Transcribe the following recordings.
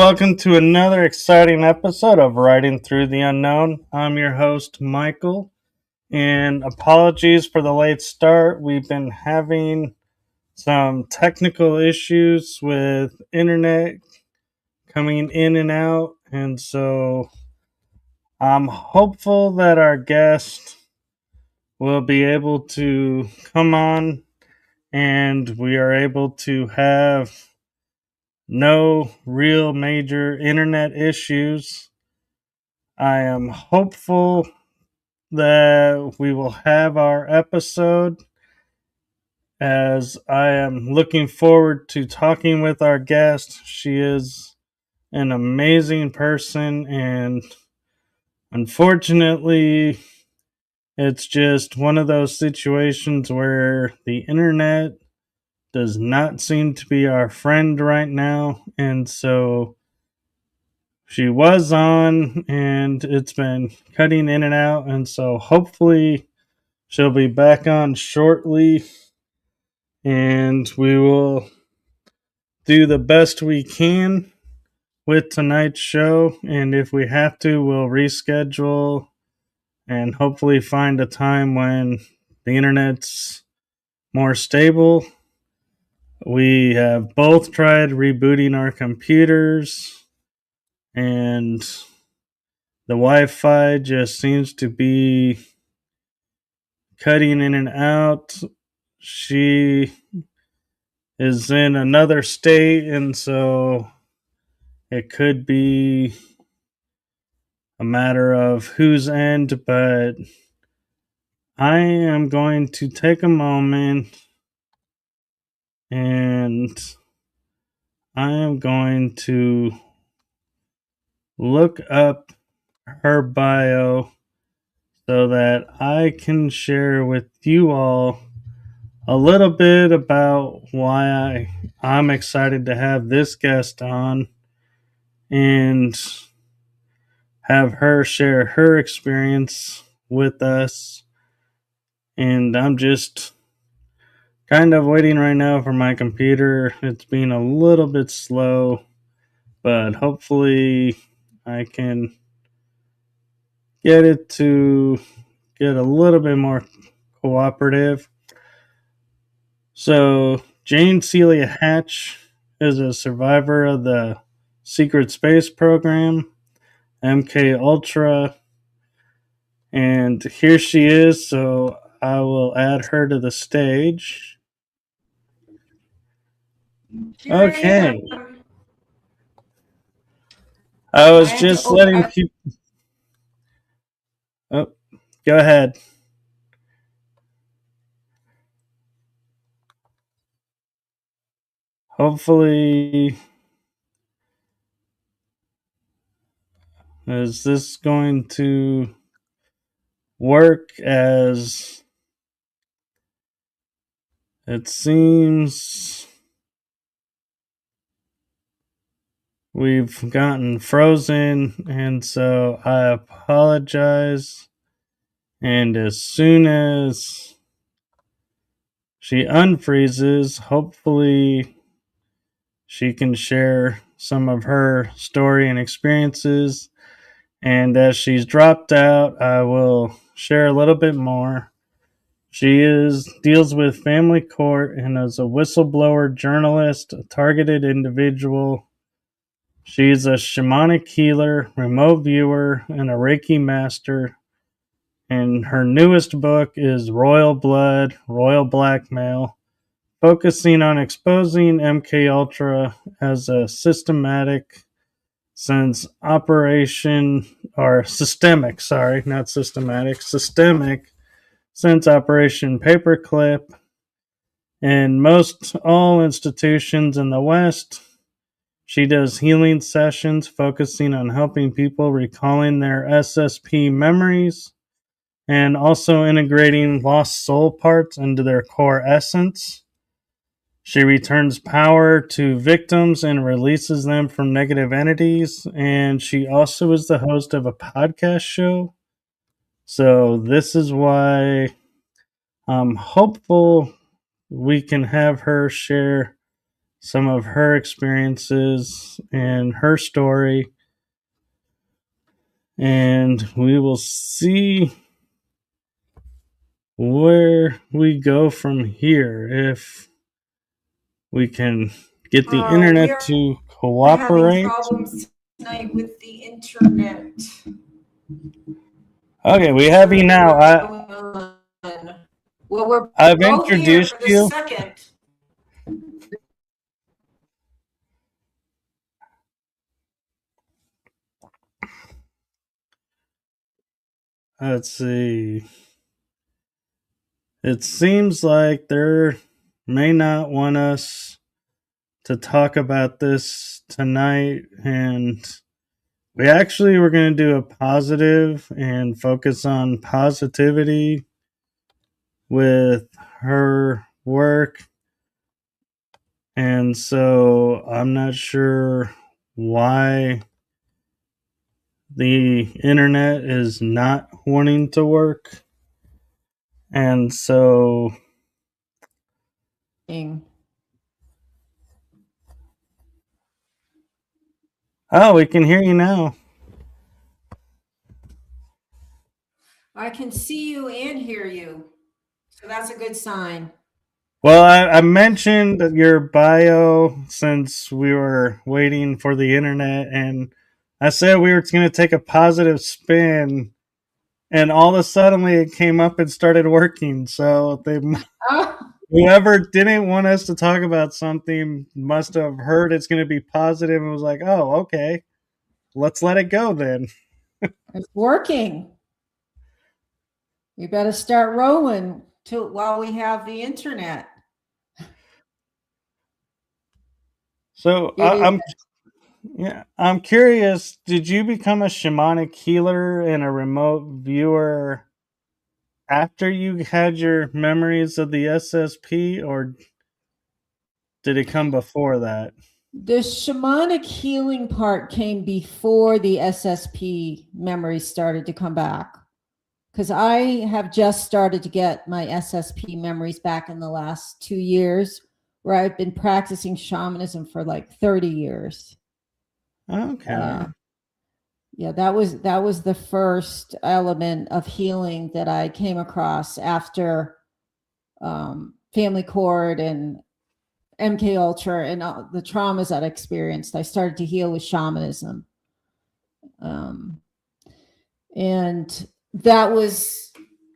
welcome to another exciting episode of Writing Through the Unknown. I'm your host, Michael, and apologies for the late start. We've been having some technical issues with internet coming in and out, and so I'm hopeful that our guest will be able to come on and we are able to have no real major internet issues. I am hopeful that we will have our episode, as I am looking forward to talking with our guest. She is an amazing person, and unfortunately, it's just one of those situations where the internet does not seem to be our friend right now, and so she was on and it's been cutting in and out, and so hopefully she'll be back on shortly and we will do the best we can with tonight's show, and if we have to, we'll reschedule and hopefully find a time when the internet's more stable. We have both tried rebooting our computers, and the Wi-Fi just seems to be cutting in and out. She is in another state, and so it could be a matter of whose end, but I am going to take a moment and I am going to look up her bio so that I can share with you all a little bit about why I'm excited to have this guest on and have her share her experience with us. And I'm just kind of waiting right now for my computer. It's being a little bit slow, but hopefully I can get it to get a little bit more cooperative. So, Jane Celia Hatch is a survivor of the secret space program, MKUltra, and here she is, so I will add her to the stage. Okay. I was just letting people... Oh, go ahead. Hopefully, is this going to work? As it seems we've gotten frozen, and so I apologize. And as soon as she unfreezes, hopefully she can share some of her story and experiences. And as she's dropped out, I will share a little bit more. She deals with family court and is a whistleblower, journalist, a targeted individual. She's a shamanic healer, remote viewer, and a Reiki Master. And her newest book is Royal Blood, Royal Blackmail, focusing on exposing systemic since Operation Paperclip. In most all institutions in the West, she does healing sessions focusing on helping people recalling their SSP memories and also integrating lost soul parts into their core essence. She returns power to victims and releases them from negative entities, and she also is the host of a podcast show. So this is why I'm hopeful we can have her share some of her experiences and her story. And we will see where we go from here, if we can get the internet to cooperate. Having problems tonight with the internet. Okay, we have you now. Well, I've introduced you. Second. Let's see. It seems like they may not want us to talk about this tonight, and we actually were going to do a positive and focus on positivity with her work. And so I'm not sure why the internet is not wanting to work. And so oh, we can hear you now. I can see you and hear you. So that's a good sign. Well, I mentioned your bio since we were waiting for the internet, and I said we were going to take a positive spin, and all of a sudden it came up and started working. So whoever didn't want us to talk about something must have heard it's going to be positive and was like, oh, okay, let's let it go then. It's working. We better start rolling while we have the internet. So I'm curious, did you become a shamanic healer and a remote viewer after you had your memories of the SSP, or did it come before that? The shamanic healing part came before the SSP memories started to come back, because I have just started to get my SSP memories back in the last 2 years, where I've been practicing shamanism for like 30 years. Okay. Yeah, that was the first element of healing that I came across after family court and MKUltra and the traumas that I experienced. I started to heal with shamanism. And that was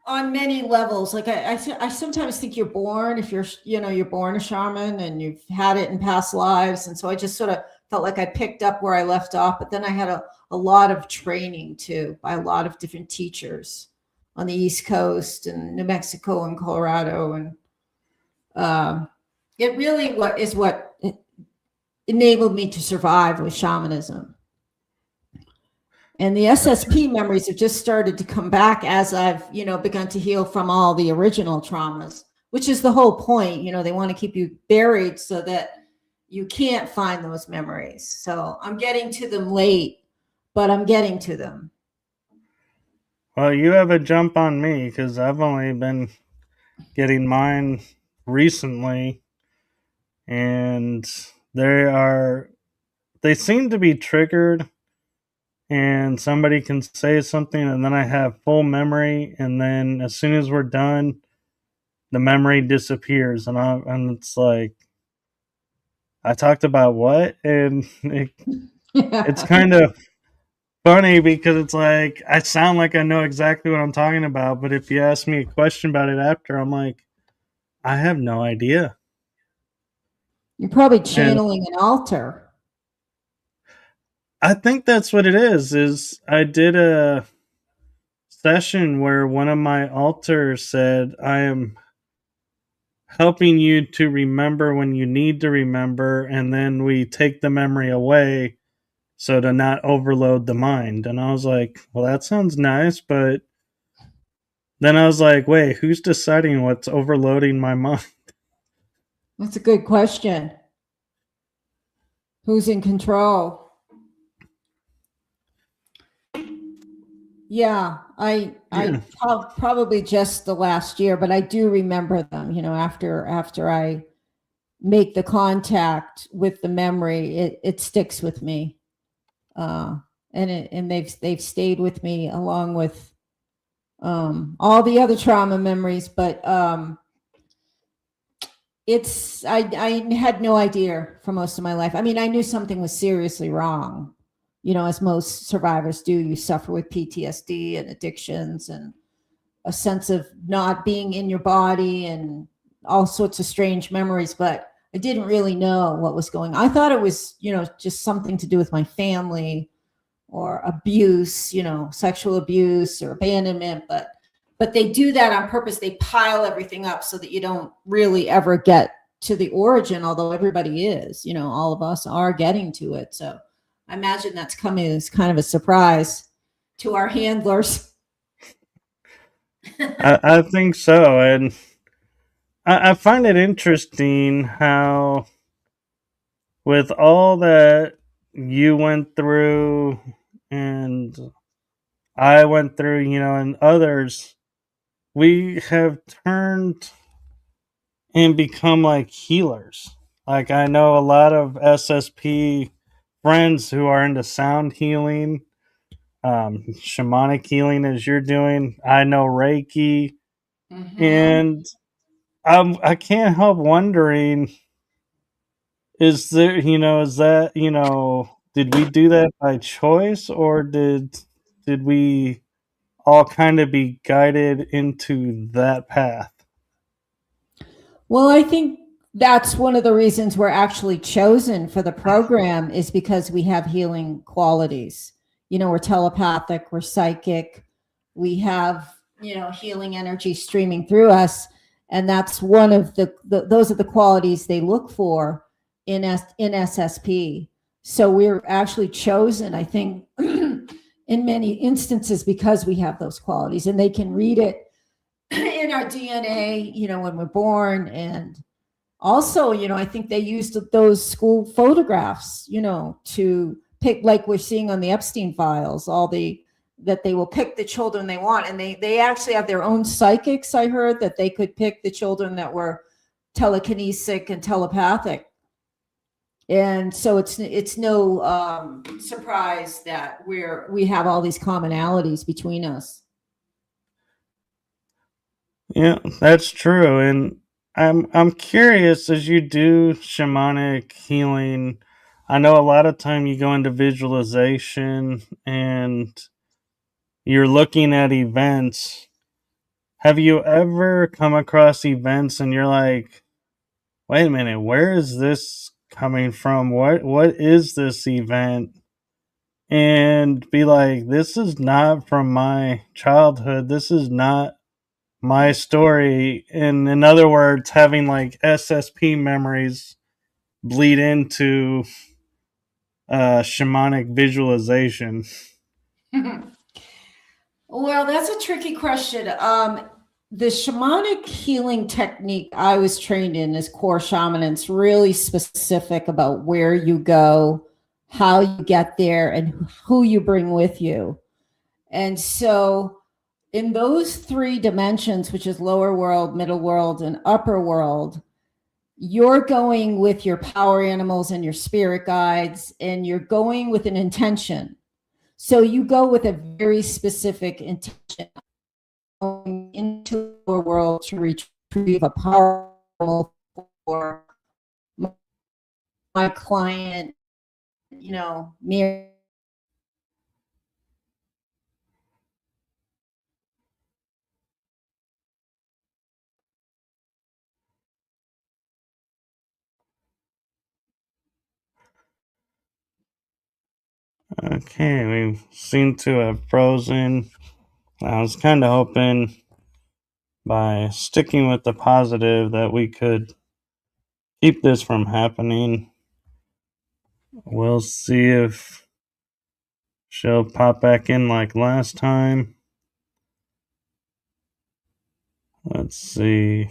on many levels. Like I sometimes think you're born, if you're born a shaman and you've had it in past lives. And so I just sort of felt like I picked up where I left off, but then I had a lot of training too by a lot of different teachers on the East Coast and New Mexico and Colorado. And it really is what enabled me to survive with shamanism. And the SSP memories have just started to come back as I've, begun to heal from all the original traumas, which is the whole point. They want to keep you buried so that you can't find those memories. So I'm getting to them late, but I'm getting to them. Well, you have a jump on me because I've only been getting mine recently, and they seem to be triggered, and somebody can say something and then I have full memory, and then as soon as we're done, the memory disappears, and it's like, I talked about what? And it's kind of funny because it's like I sound like I know exactly what I'm talking about, but if you ask me a question about it after, I'm like, I have no idea. You're probably channeling an altar. I think that's what it is I did a session where one of my altars said, I am helping you to remember when you need to remember, and then we take the memory away so to not overload the mind. And I was like, well, that sounds nice, but then I was like, wait, who's deciding what's overloading my mind? That's a good question. Who's in control? Yeah, I probably just the last year, but I do remember them, after I make the contact with the memory, it sticks with me. And they've stayed with me along with all the other trauma memories. But I had no idea for most of my life. I mean, I knew something was seriously wrong. You know, as most survivors do, you suffer with PTSD and addictions and a sense of not being in your body and all sorts of strange memories. But I didn't really know what was going on. I thought it was, just something to do with my family or abuse, sexual abuse or abandonment. But they do that on purpose. They pile everything up so that you don't really ever get to the origin, although everybody is, all of us are getting to it. So I imagine that's coming as kind of a surprise to our handlers. I think so. And I find it interesting how, with all that you went through and I went through, and others, we have turned and become like healers. Like, I know a lot of SSP friends who are into sound healing, shamanic healing, as you're doing. I know Reiki, and I can't help wondering, is there, is that, did we do that by choice, or did we all kind of be guided into that path? Well, I think that's one of the reasons we're actually chosen for the program is because we have healing qualities. We're telepathic, we're psychic, we have, healing energy streaming through us. And that's one of those are the qualities they look for in SSP. So we're actually chosen, I think, in many instances because we have those qualities and they can read it in our DNA, when we're born. And also, I think they used those school photographs, to pick, like we're seeing on the Epstein files, that they will pick the children they want. And they actually have their own psychics. I heard that they could pick the children that were telekinesic and telepathic. And so it's no surprise that we have all these commonalities between us. Yeah, that's true. And I'm curious, as you do shamanic healing, I know a lot of time you go into visualization and you're looking at events. Have you ever come across events and you're like, wait a minute, where is this coming from? What is this event? And be like, this is not from my childhood. This is not my story. And in other words, having like SSP memories bleed into shamanic visualization. Well, that's a tricky question. The shamanic healing technique I was trained in is core shaman. And it's really specific about where you go, how you get there, and who you bring with you. And so, in those three dimensions, which is lower world, middle world, and upper world, you're going with your power animals and your spirit guides, and you're going with an intention. So you go with a very specific intention going into a world to retrieve a power for my client, me. Okay, we seem to have frozen. I was kind of hoping, by sticking with the positive, that we could keep this from happening. We'll see if she'll pop back in like last time. Let's see.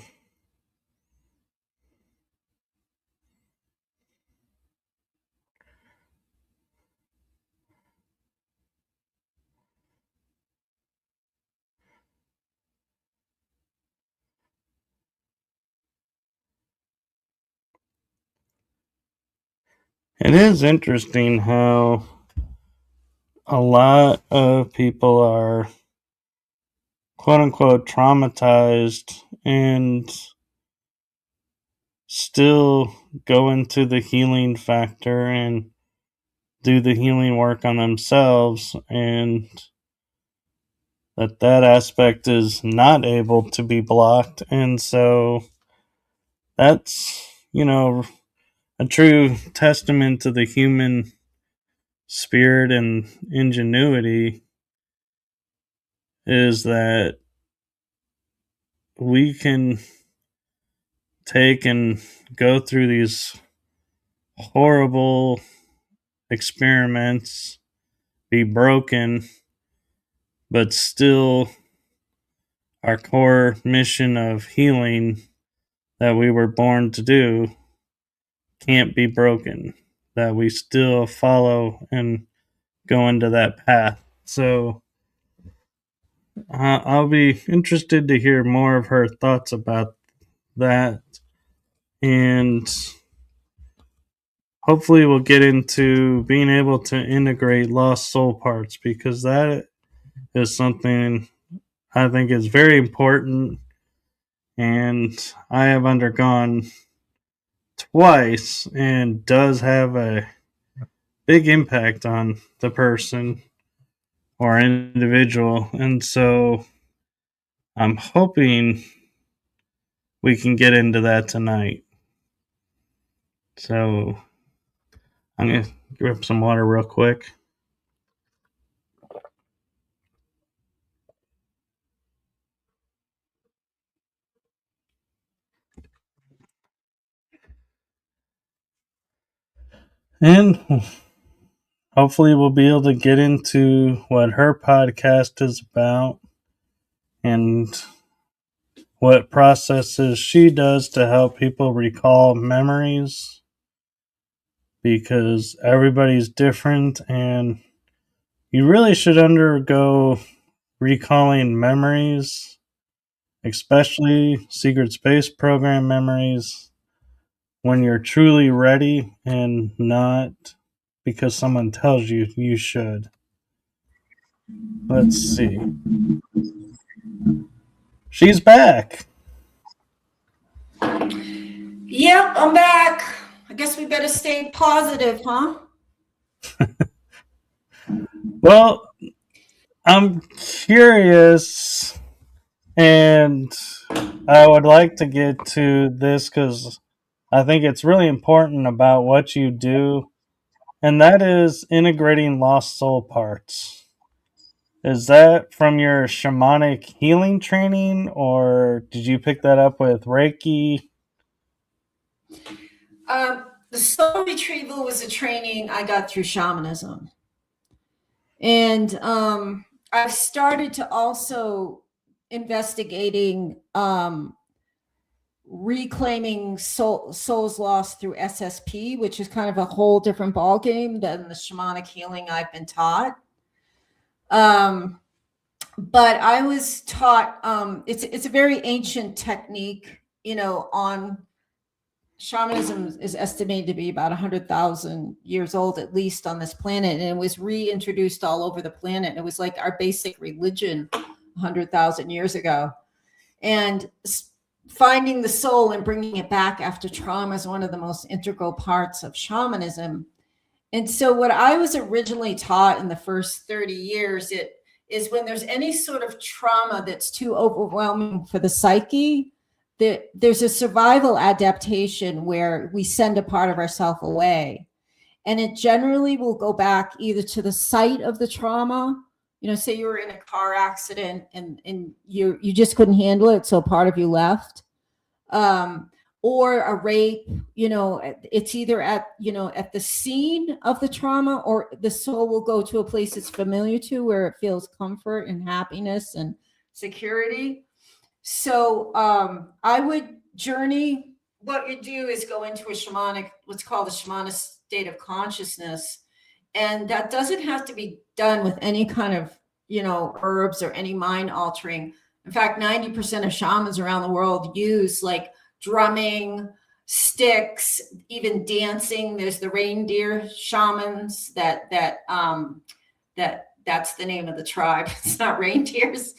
It is interesting how a lot of people are quote unquote traumatized and still go into the healing factor and do the healing work on themselves, and that aspect is not able to be blocked. And so that's, a true testament to the human spirit and ingenuity, is that we can take and go through these horrible experiments, be broken, but still our core mission of healing that we were born to do can't be broken, that we still follow and go into that path. So I'll be interested to hear more of her thoughts about that. And hopefully, we'll get into being able to integrate lost soul parts, because that is something I think is very important. And I have undergone twice and does have a big impact on the person or individual. And so I'm hoping we can get into that tonight. So I'm going to grab some water real quick. And hopefully we'll be able to get into what her podcast is about and what processes she does to help people recall memories, because everybody's different and you really should undergo recalling memories, especially secret space program memories, when you're truly ready and not because someone tells you you should. Let's see. She's back. Yep, I'm back. I guess we better stay positive, huh? Well, I'm curious, and I would like to get to this because I think it's really important about what you do, and that is integrating lost soul parts. Is that from your shamanic healing training, or did you pick that up with Reiki? The soul retrieval was a training I got through shamanism. And I've started to also investigating reclaiming souls lost through SSP, which is kind of a whole different ballgame than the shamanic healing I've been taught. But I was taught it's a very ancient technique, on shamanism is estimated to be about 100,000 years old, at least on this planet. And it was reintroduced all over the planet. It was like our basic religion 100,000 years ago. And finding the soul and bringing it back after trauma is one of the most integral parts of shamanism. And so what I was originally taught in the first 30 years, it is when there's any sort of trauma that's too overwhelming for the psyche, there's a survival adaptation where we send a part of ourselves away. And it generally will go back either to the site of the trauma, say you were in a car accident and you just couldn't handle it, so part of you left, or a rape. It's either at the scene of the trauma, or the soul will go to a place it's familiar to, where it feels comfort and happiness and security. So I would journey. What you do is go into what's called a shamanic state of consciousness. And that doesn't have to be done with any kind of, herbs or any mind altering. In fact, 90% of shamans around the world use like drumming, sticks, even dancing. There's the reindeer shamans that's the name of the tribe. It's not reindeers.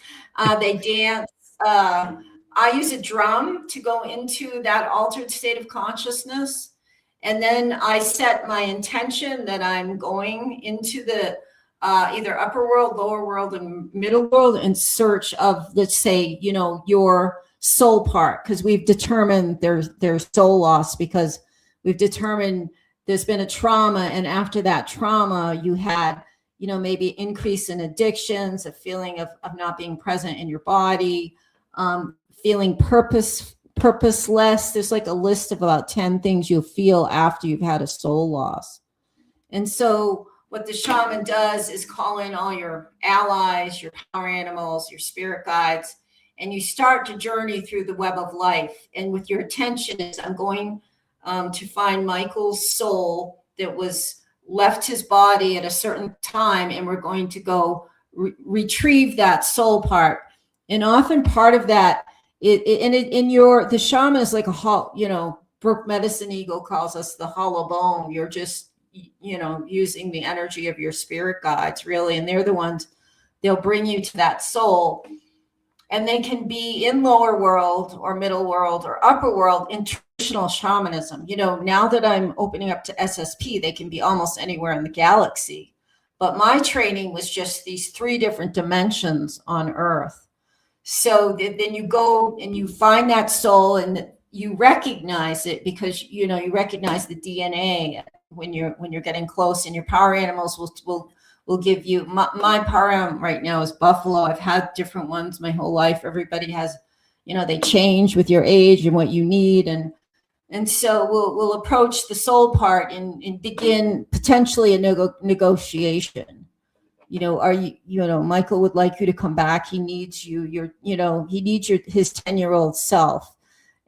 They dance. I use a drum to go into that altered state of consciousness. And then I set my intention that I'm going into the either upper world, lower world, and middle world in search of, let's say, your soul part, because we've determined there's soul loss, because we've determined there's been a trauma, and after that trauma you had maybe increase in addictions, a feeling of not being present in your body, feeling purposeless. There's like a list of about 10 things you'll feel after you've had a soul loss. And so what the shaman does is call in all your allies, your power animals, your spirit guides, and you start to journey through the web of life. And with your attention is, I'm going to find Michael's soul that was left his body at a certain time, and we're going to go retrieve that soul part. And often part of that, the shaman is like Brooke Medicine Eagle calls us the hollow bone. You're just using the energy of your spirit guides, really, and they're the ones, they'll bring you to that soul. And they can be in lower world or middle world or upper world in traditional shamanism. Now that I'm opening up to SSP, they can be almost anywhere in the galaxy. But my training was just these 3 different dimensions on Earth. So then you go and you find that soul, and you recognize it, because you recognize the DNA when you're getting close, and your power animals will give you. My power animal right now is buffalo. I've had different ones my whole life. Everybody has, they change with your age and what you need, and so we'll approach the soul part and begin potentially a negotiation. Are you, Michael would like you to come back. He needs you. He needs his 10-year-old self.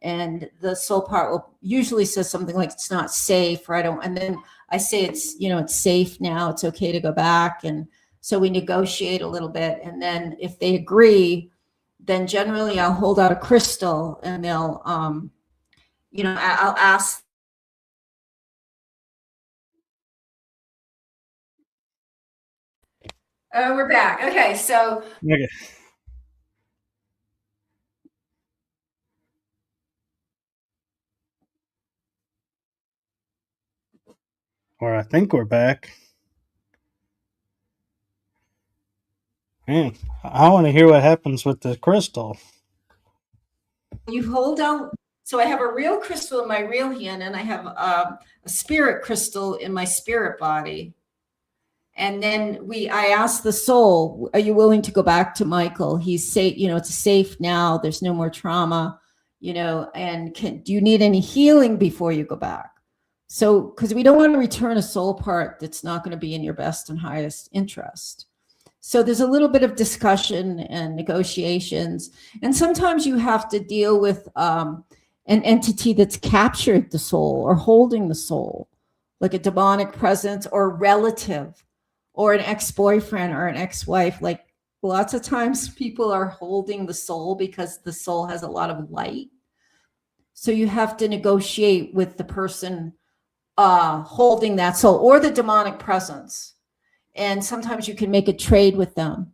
And the soul part will usually says something like, it's not safe, or and then I say it's safe now. It's okay to go back. And so we negotiate a little bit. And then if they agree, then generally I'll hold out a crystal, and they'll, I'll ask. Oh, we're back. Okay, so. Okay. Or I think we're back. Man, I want to hear what happens with the crystal. You hold out. So I have a real crystal in my real hand, and I have a spirit crystal in my spirit body. And then I asked the soul, are you willing to go back to Michael? He's safe, it's safe now. There's no more trauma, and do you need any healing before you go back? So, because we don't want to return a soul part that's not going to be in your best and highest interest. So there's a little bit of discussion and negotiations. And sometimes you have to deal with an entity that's captured the soul or holding the soul, like a demonic presence or a relative or an ex-boyfriend or an ex-wife. Like lots of times people are holding the soul because the soul has a lot of light. So you have to negotiate with the person holding that soul or the demonic presence. And sometimes you can make a trade with them.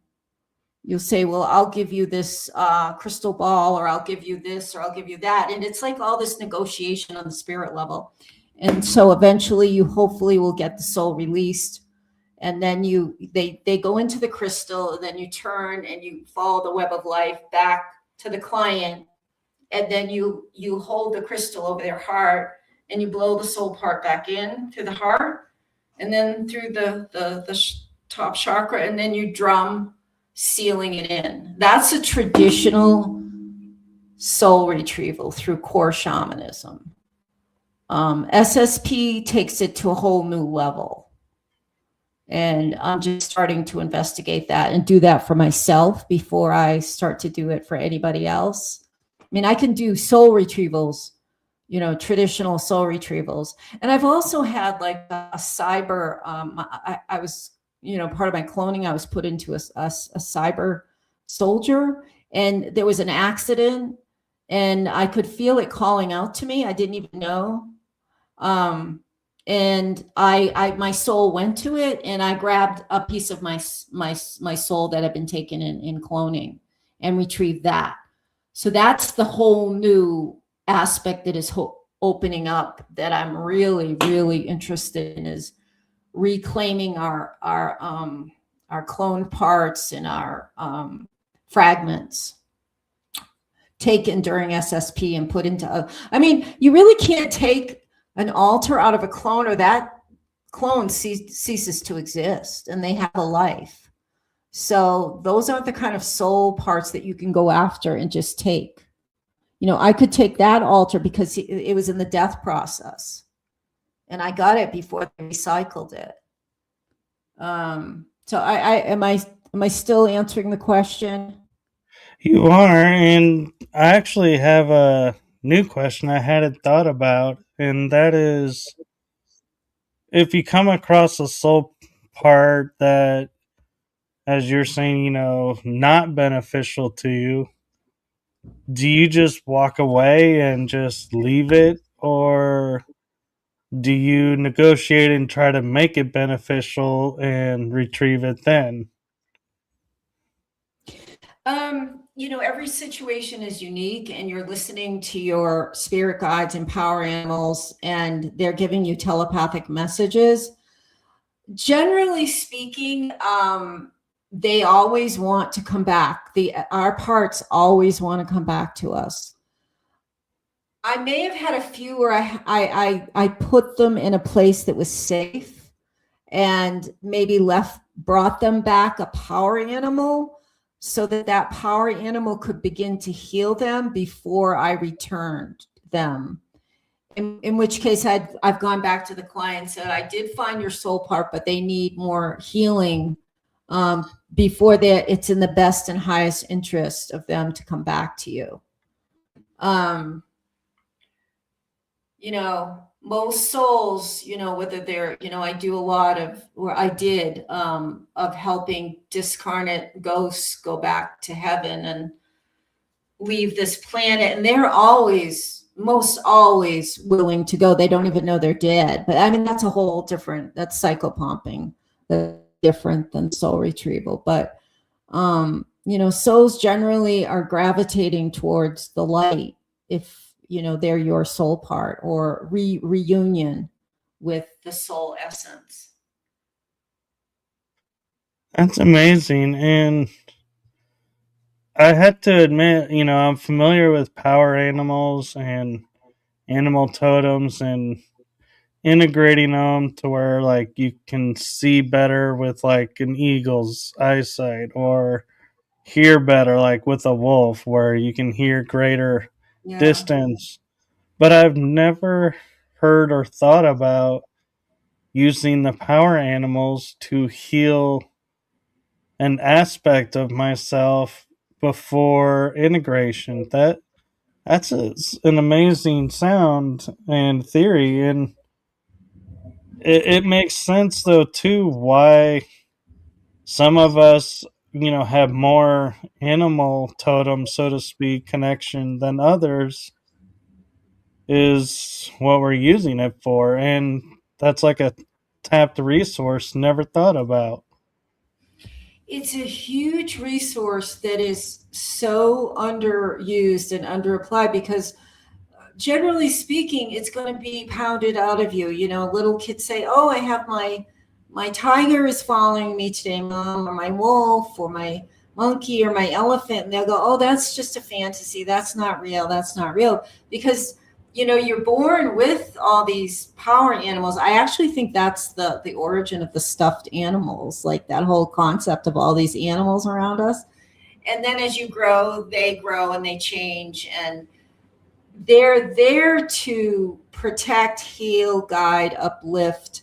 You'll say, well, I'll give you this crystal ball, or I'll give you this, or I'll give you that. And it's like all this negotiation on the spirit level. And so eventually you hopefully will get the soul released. And then they go into the crystal, and then you turn and you follow the web of life back to the client. And then you hold the crystal over their heart, and you blow the soul part back in through the heart, and then through the top chakra, and then you drum, sealing it in. That's a traditional soul retrieval through core shamanism. SSP takes it to a whole new level. And I'm just starting to investigate that and do that for myself before I start to do it for anybody else. I mean, I can do soul retrievals, traditional soul retrievals. And I've also had like a cyber, I was, part of my cloning, I was put into a cyber soldier, and there was an accident, and I could feel it calling out to me. I didn't even know. And my soul went to it, and I grabbed a piece of my soul that had been taken in cloning and retrieved that. So that's the whole new aspect that is opening up, that I'm really, really interested in, is reclaiming our cloned parts and our fragments taken during SSP and put into, I mean, you really can't take an alter out of a clone, or that clone ceases to exist and they have a life. So those aren't the kind of soul parts that you can go after and just take. You know, I could take that alter because it was in the death process, and I got it before they recycled it. So am I still answering the question? You are, and I actually have a new question I hadn't thought about, and that is, if you come across a soul part that, as you're saying, not beneficial to you, do you just walk away and just leave it, or do you negotiate and try to make it beneficial and retrieve it then? Every situation is unique, and you're listening to your spirit guides and power animals, and they're giving you telepathic messages. Generally speaking, they always want to come back. Our parts always want to come back to us. I may have had a few where I put them in a place that was safe, and maybe brought them back a power animal, so that power animal could begin to heal them before I returned them. In which case I've gone back to the client and said, I did find your soul part, but they need more healing before it's in the best and highest interest of them to come back to you. Most souls, whether they're, I do a lot of, or I did, of helping discarnate ghosts go back to heaven and leave this planet. And they're most always willing to go. They don't even know they're dead. But I mean, that's a whole different, that's psychopumping. That's different than soul retrieval. But, souls generally are gravitating towards the light if, they're your soul part, or reunion with the soul essence. That's amazing. And I had to admit, I'm familiar with power animals and animal totems, and integrating them to where, like, you can see better with, like, an eagle's eyesight, or hear better, like with a wolf, where you can hear greater distance. But I've never heard or thought about using the power animals to heal an aspect of myself before integration. That's an amazing sound and theory, and it makes sense though too why some of us, have more animal totem, so to speak, connection than others, is what we're using it for. And that's like a tapped resource never thought about. It's a huge resource that is so underused and underapplied, because generally speaking, it's going to be pounded out of you. Little kids say, oh, I have my tiger is following me today, Mom, or my wolf, or my monkey, or my elephant. And they'll go, oh, that's just a fantasy. That's not real. That's not real. Because, you're born with all these power animals. I actually think that's the origin of the stuffed animals, like that whole concept of all these animals around us. And then as you grow, they grow and they change. And they're there to protect, heal, guide, uplift.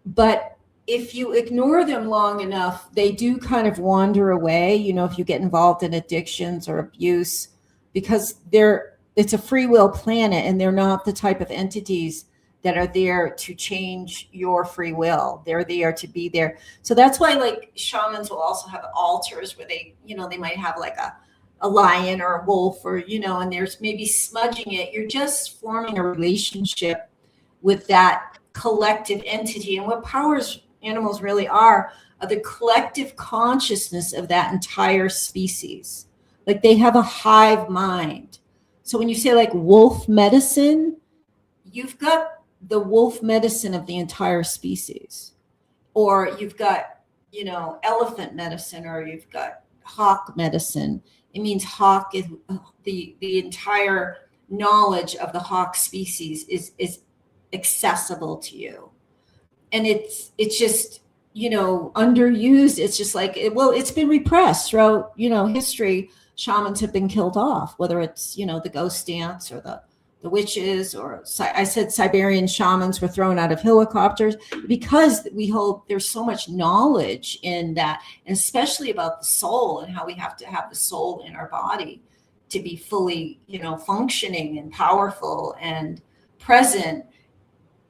But if you ignore them long enough, they do kind of wander away, if you get involved in addictions or abuse, because it's a free will planet, and they're not the type of entities that are there to change your free will. They're there to be there. So that's why, like, shamans will also have altars where they, they might have like a lion or a wolf, or, and there's maybe smudging it, you're just forming a relationship with that collective entity. And what powers animals really are the collective consciousness of that entire species. Like they have a hive mind. So when you say like wolf medicine, you've got the wolf medicine of the entire species. Or you've got, elephant medicine, or you've got hawk medicine. It means hawk is the entire knowledge of the hawk species is accessible to you. And it's just, underused. It's just like, it's been repressed throughout, history. Shamans have been killed off, whether it's, the ghost dance or the witches, or I said Siberian shamans were thrown out of helicopters, because we hold, there's so much knowledge in that, and especially about the soul and how we have to have the soul in our body to be fully, functioning and powerful and present.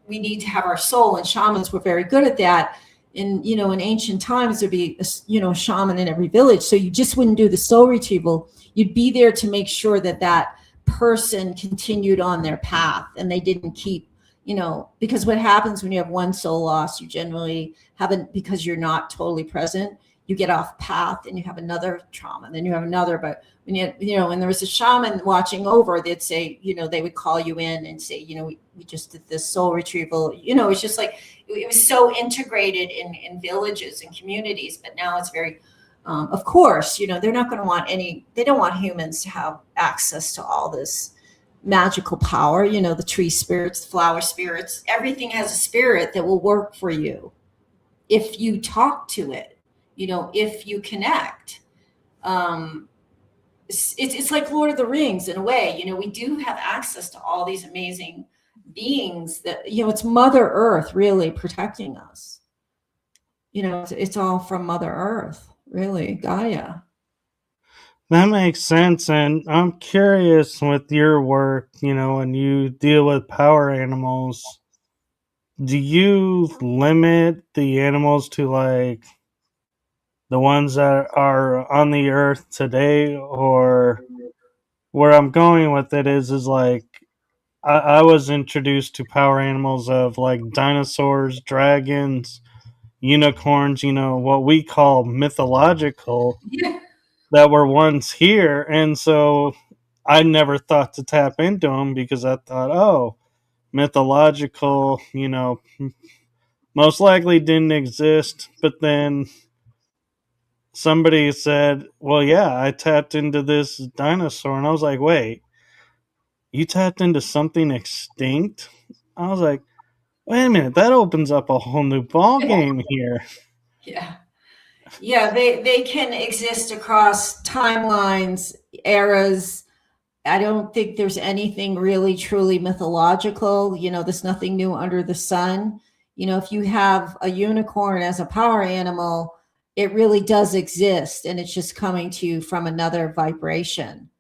We need to have our soul, and shamans were very good at that. In ancient times, there'd be a shaman in every village. So you just wouldn't do the soul retrieval. You'd be there to make sure that person continued on their path, and they didn't keep, because what happens when you have one soul loss, you generally haven't, because you're not totally present, you get off path and you have another trauma, and then you have another. But when when there was a shaman watching over, they'd say, they would call you in and say, we just did this soul retrieval. It's just like, it was so integrated in villages and communities. But now it's very, of course, they're not going to want they don't want humans to have access to all this magical power, the tree spirits, the flower spirits. Everything has a spirit that will work for you if you talk to it, if you connect. It's like Lord of the Rings in a way. We do have access to all these amazing beings that, it's Mother Earth really protecting us. It's all from Mother Earth, really, Gaia. That makes sense. And I'm curious with your work, when you deal with power animals, do you limit the animals to like the ones that are on the earth today? Or where I'm going with it is like, I was introduced to power animals of like dinosaurs, dragons, unicorns, what we call mythological, that were once here. And so I never thought to tap into them, because I thought, oh, mythological, most likely didn't exist. But then somebody said, well, yeah, I tapped into this dinosaur. And I was like, wait, you tapped into something extinct? I was like, wait a minute, that opens up a whole new ball game here. Yeah, they can exist across timelines, eras. I don't think there's anything really truly mythological. There's nothing new under the sun. If you have a unicorn as a power animal, it really does exist, and it's just coming to you from another vibration.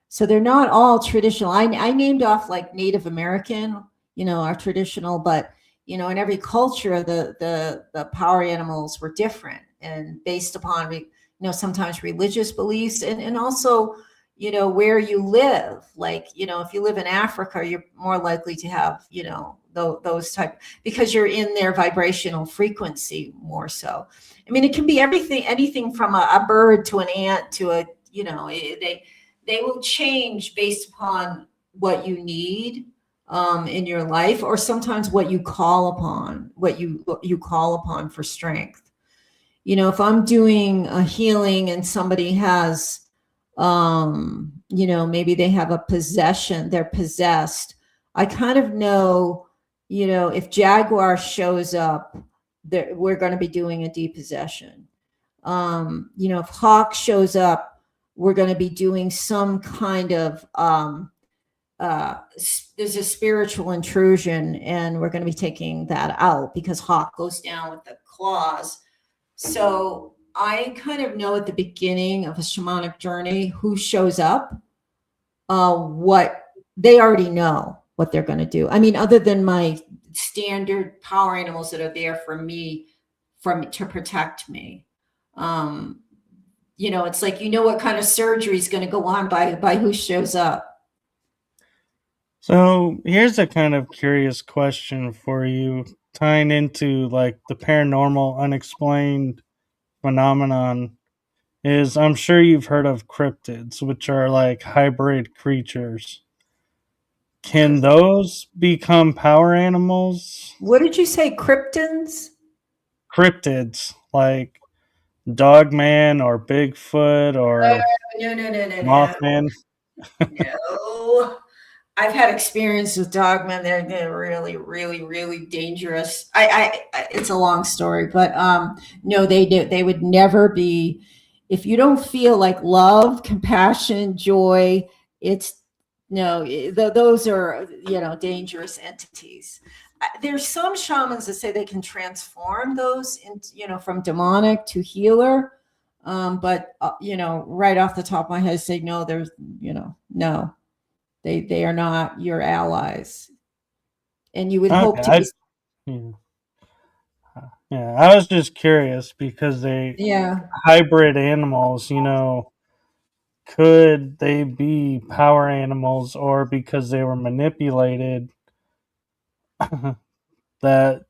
So they're not all traditional. I named off like Native American, our traditional, but in every culture, the power animals were different, and based upon sometimes religious beliefs, and also where you live. Like if you live in Africa, you're more likely to have those type, because you're in their vibrational frequency more so. I mean, it can be anything from a bird to an ant to a they will change based upon what you need in your life, or sometimes what you call upon for strength. If I'm doing a healing and somebody has maybe they have a possession, they're possessed, I kind of know, if Jaguar shows up, we're going to be doing a depossession. If Hawk shows up, we're going to be doing some kind of there's a spiritual intrusion, and we're going to be taking that out, because Hawk goes down with the claws. So I kind of know at the beginning of a shamanic journey who shows up, what they already know what they're going to do. I mean, other than my standard power animals that are there for me, to protect me. It's like, what kind of surgery is going to go on by who shows up. So here's a kind of curious question for you, tying into like the paranormal unexplained phenomenon. Is I'm sure you've heard of cryptids, which are like hybrid creatures. Can those become power animals? What did you say, kryptons? Cryptids, like Dogman or Bigfoot or No, no, no, no, no, Mothman. no. I've had experience with dogmen. They're really, really, really dangerous. It's a long story, but no, they would never be. If you don't feel like love, compassion, joy, it's no. Those are dangerous entities. There's some shamans that say they can transform those into from demonic to healer, but right off the top of my head, say no. There's no. They are not your allies, and you would hope Okay, to be. yeah, yeah. I was just curious because they Yeah. hybrid animals. Could they be power animals, or because they were manipulated, that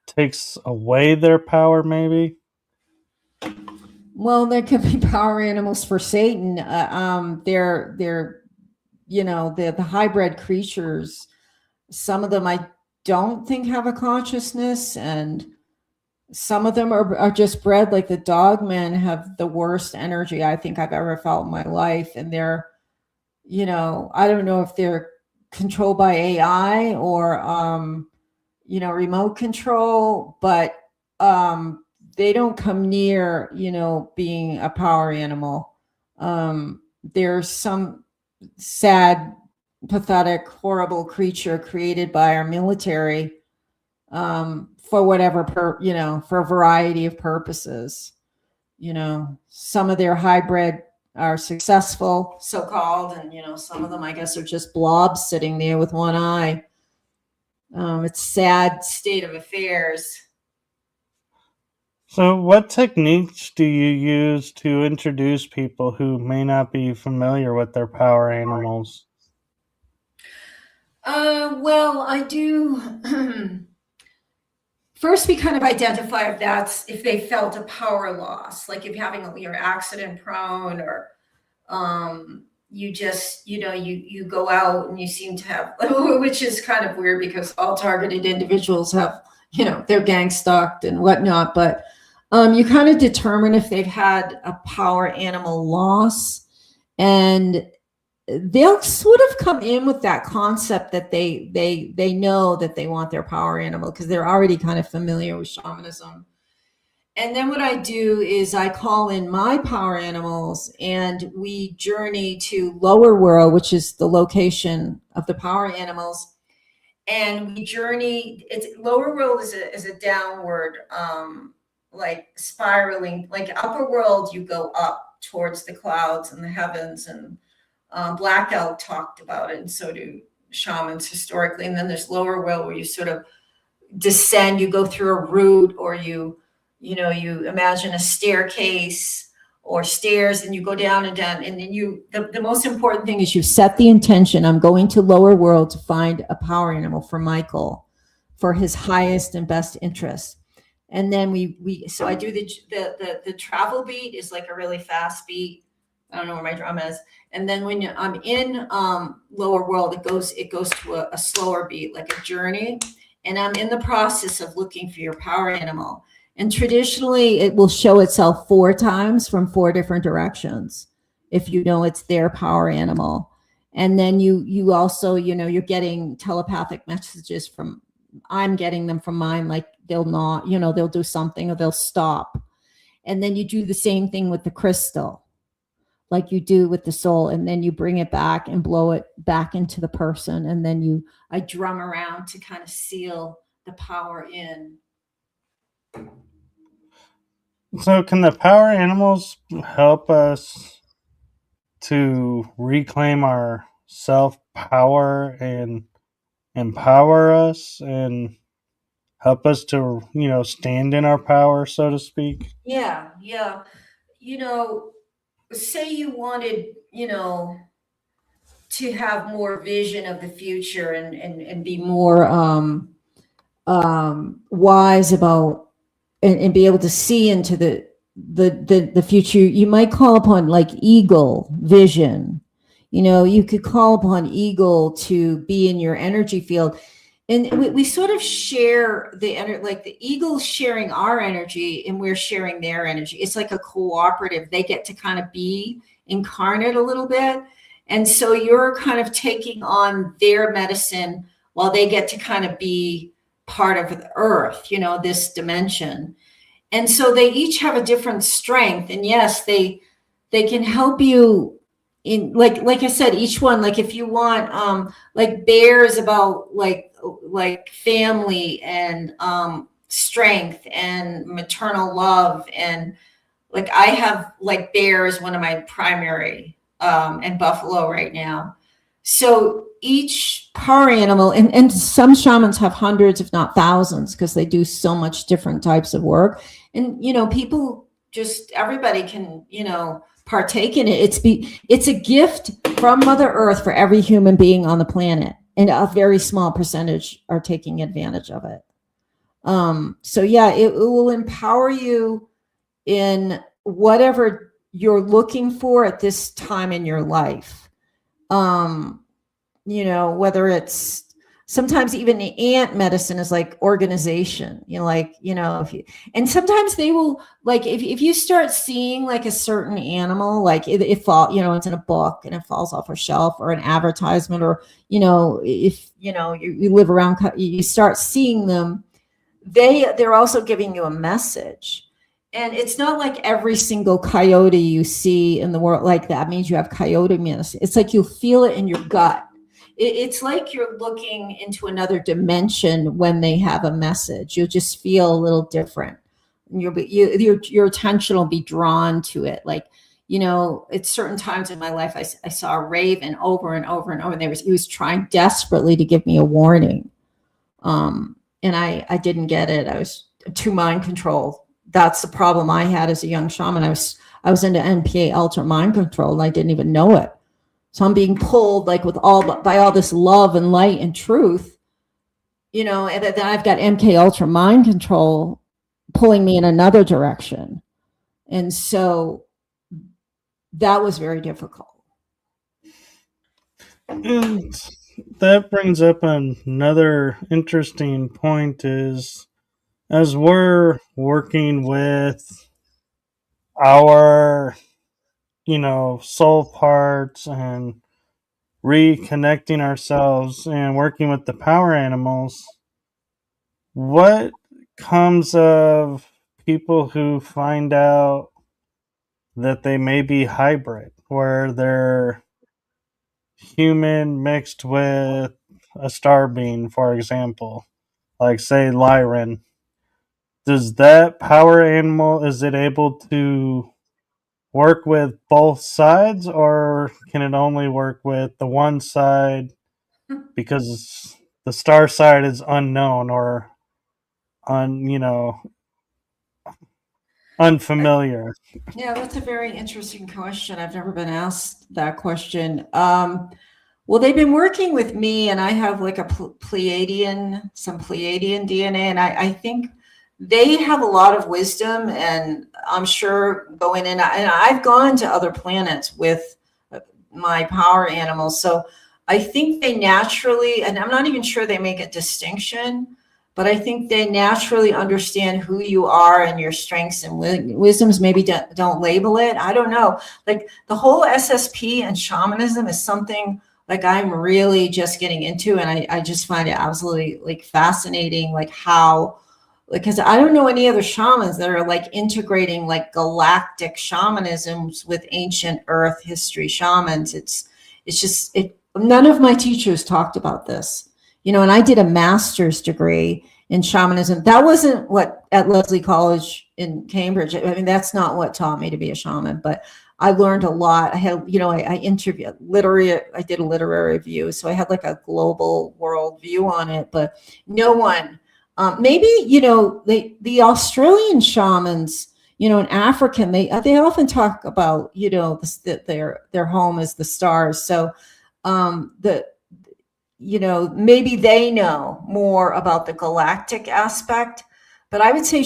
takes away their power? Maybe. Well, there could be power animals for Satan. They're the hybrid creatures. Some of them I don't think have a consciousness, and some of them are just bred. Like the dogmen have the worst energy I think I've ever felt in my life, and they're I don't know if they're controlled by AI or remote control, but they don't come near being a power animal. There's some sad, pathetic, horrible creature created by our military for whatever for a variety of purposes. Some of their hybrid are successful, so called, and some of them I guess are just blobs sitting there with one eye. It's sad state of affairs. So, what techniques do you use to introduce people who may not be familiar with their power animals? Well, I do. First, we kind of identify if they felt a power loss, like if you're accident prone, or you just you go out and you seem to have, which is kind of weird because all targeted individuals have they're gang stalked and whatnot, but you kind of determine if they've had a power animal loss, and they'll sort of come in with that concept that they know that they want their power animal because they're already kind of familiar with shamanism. And then what I do is I call in my power animals and we journey to lower world, which is the location of the power animals. And we journey, it's lower world is a downward, like spiraling. Like upper world, you go up towards the clouds and the heavens, and Black Elk talked about it, and so do shamans historically. And then there's lower world where you sort of descend, you go through a route, or you imagine a staircase or stairs, and you go down and down, and then the most important thing is you set the intention. I'm going to lower world to find a power animal for Michael for his highest and best interest. And then so I do the travel beat is like a really fast beat. I don't know where my drum is. And then when I'm in lower world, it goes to a slower beat, like a journey. And I'm in the process of looking for your power animal. And traditionally, it will show itself 4 times from 4 different directions if you know it's their power animal. And then you also, you're getting telepathic messages from, I'm getting them from mine, like they'll not, they'll do something or they'll stop. And then you do the same thing with the crystal, like you do with the soul, and then you bring it back and blow it back into the person. And then I drum around to kind of seal the power in. So, can the power animals help us to reclaim our self power and empower us and help us to, stand in our power, so to speak? Yeah, yeah. You know, say you wanted, to have more vision of the future and be more wise about and be able to see into the future, you might call upon like eagle vision. You could call upon eagle to be in your energy field, and we sort of share the energy, like the eagles sharing our energy and we're sharing their energy. It's like a cooperative. They get to kind of be incarnate a little bit, and so you're kind of taking on their medicine while they get to kind of be part of the earth, this dimension. And so they each have a different strength, and yes, they can help you in, like I said, each one, like if you want, like bears about like family and strength and maternal love, and like I have like bear is one of my primary, and buffalo right now. So each power animal, and some shamans have hundreds, if not thousands, because they do so much different types of work. And, people just, everybody can, partake in it. It's a gift from Mother Earth for every human being on the planet. And a very small percentage are taking advantage of it. So yeah, it will empower you in whatever you're looking for at this time in your life. Whether it's sometimes even the ant medicine is like organization, and sometimes they will, like, if you start seeing like a certain animal, like it fall, it's in a book and it falls off a shelf or an advertisement, or, if, you live around, you start seeing them, they're also giving you a message. And it's not like every single coyote you see in the world, like that means you have coyote medicine. It's like you feel it in your gut. It's like you're looking into another dimension when they have a message. You'll just feel a little different. Your attention will be drawn to it. Like, at certain times in my life, I saw a raven over and over and over. And he was trying desperately to give me a warning. And I didn't get it. I was too mind controlled. That's the problem I had as a young shaman. I was into MKUltra mind control, and I didn't even know it. So I'm being pulled like by all this love and light and truth, and then I've got MKUltra mind control pulling me in another direction. And so that was very difficult. And that brings up another interesting point is, as we're working with our, soul parts and reconnecting ourselves and working with the power animals, what comes of people who find out that they may be hybrid, where they're human mixed with a star being, for example, like say Lyran? Does that power animal, is it able to work with both sides, or can it only work with the one side because the star side is unknown or unfamiliar? Yeah, that's a very interesting question. I've never been asked that question. Well, they've been working with me, and I have like some Pleiadian DNA, and I think they have a lot of wisdom, and I'm sure going in, and I've gone to other planets with my power animals. So I think they naturally, and I'm not even sure they make a distinction, but I think they naturally understand who you are and your strengths and wisdoms. Maybe don't label it. I don't know. Like the whole SSP and shamanism is something like I'm really just getting into, and I just find it absolutely like fascinating, like how, because I don't know any other shamans that are like integrating like galactic shamanisms with ancient earth history shamans. It's just, none of my teachers talked about this, and I did a master's degree in shamanism. That wasn't what at Lesley College in Cambridge. I mean, that's not what taught me to be a shaman, but I learned a lot. I had, I interviewed I did a literary review. So I had like a global world view on it, but no one, maybe, the Australian shamans, an African, they often talk about, that their home is the stars. So the maybe they know more about the galactic aspect, but I would say,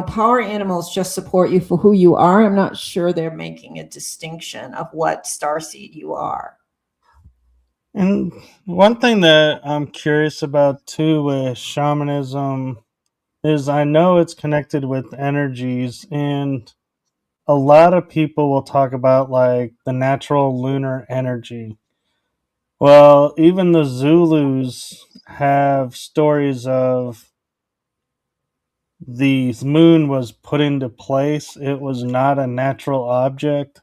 power animals just support you for who you are. I'm not sure they're making a distinction of what starseed you are. And one thing that I'm curious about too with shamanism is I know it's connected with energies, and a lot of people will talk about like the natural lunar energy. Well, even the Zulus have stories of the moon was put into place. It was not a natural object.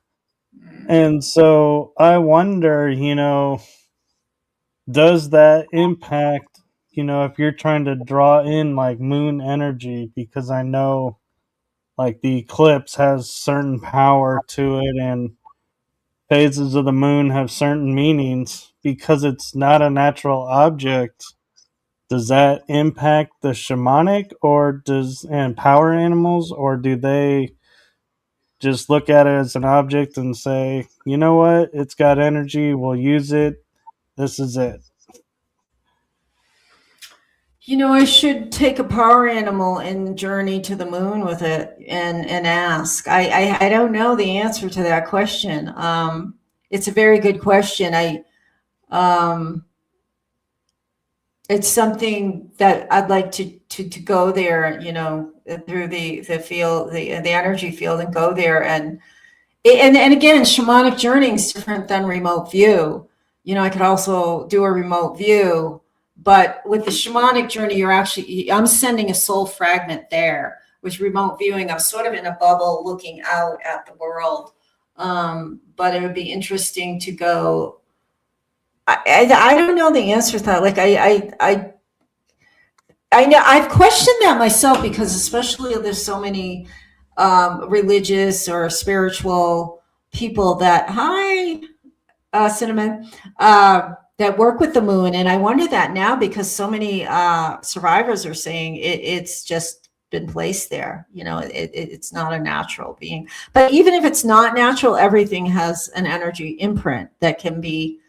And so I wonder, does that impact, if you're trying to draw in like moon energy? Because I know like the eclipse has certain power to it, and phases of the moon have certain meanings because it's not a natural object. Does that impact the shamanic or does and power animals, or do they just look at it as an object and say, you know what, it's got energy, we'll use it, this is it? I should take a power animal and journey to the moon with it and ask. I don't know the answer to that question. It's a very good question. Um, it's something that I'd like to go there, through the field, the energy field, and go there. And again, shamanic journey is different than remote view. I could also do a remote view, but with the shamanic journey, I'm sending a soul fragment there. With remote viewing, I'm sort of in a bubble looking out at the world. But it would be interesting to go. I don't know the answer to that. Like I know I've questioned that myself, because especially there's so many religious or spiritual people that cinnamon that work with the moon, and I wonder that now, because so many survivors are saying it's just been placed there. It's not a natural being. But even if it's not natural, everything has an energy imprint that can be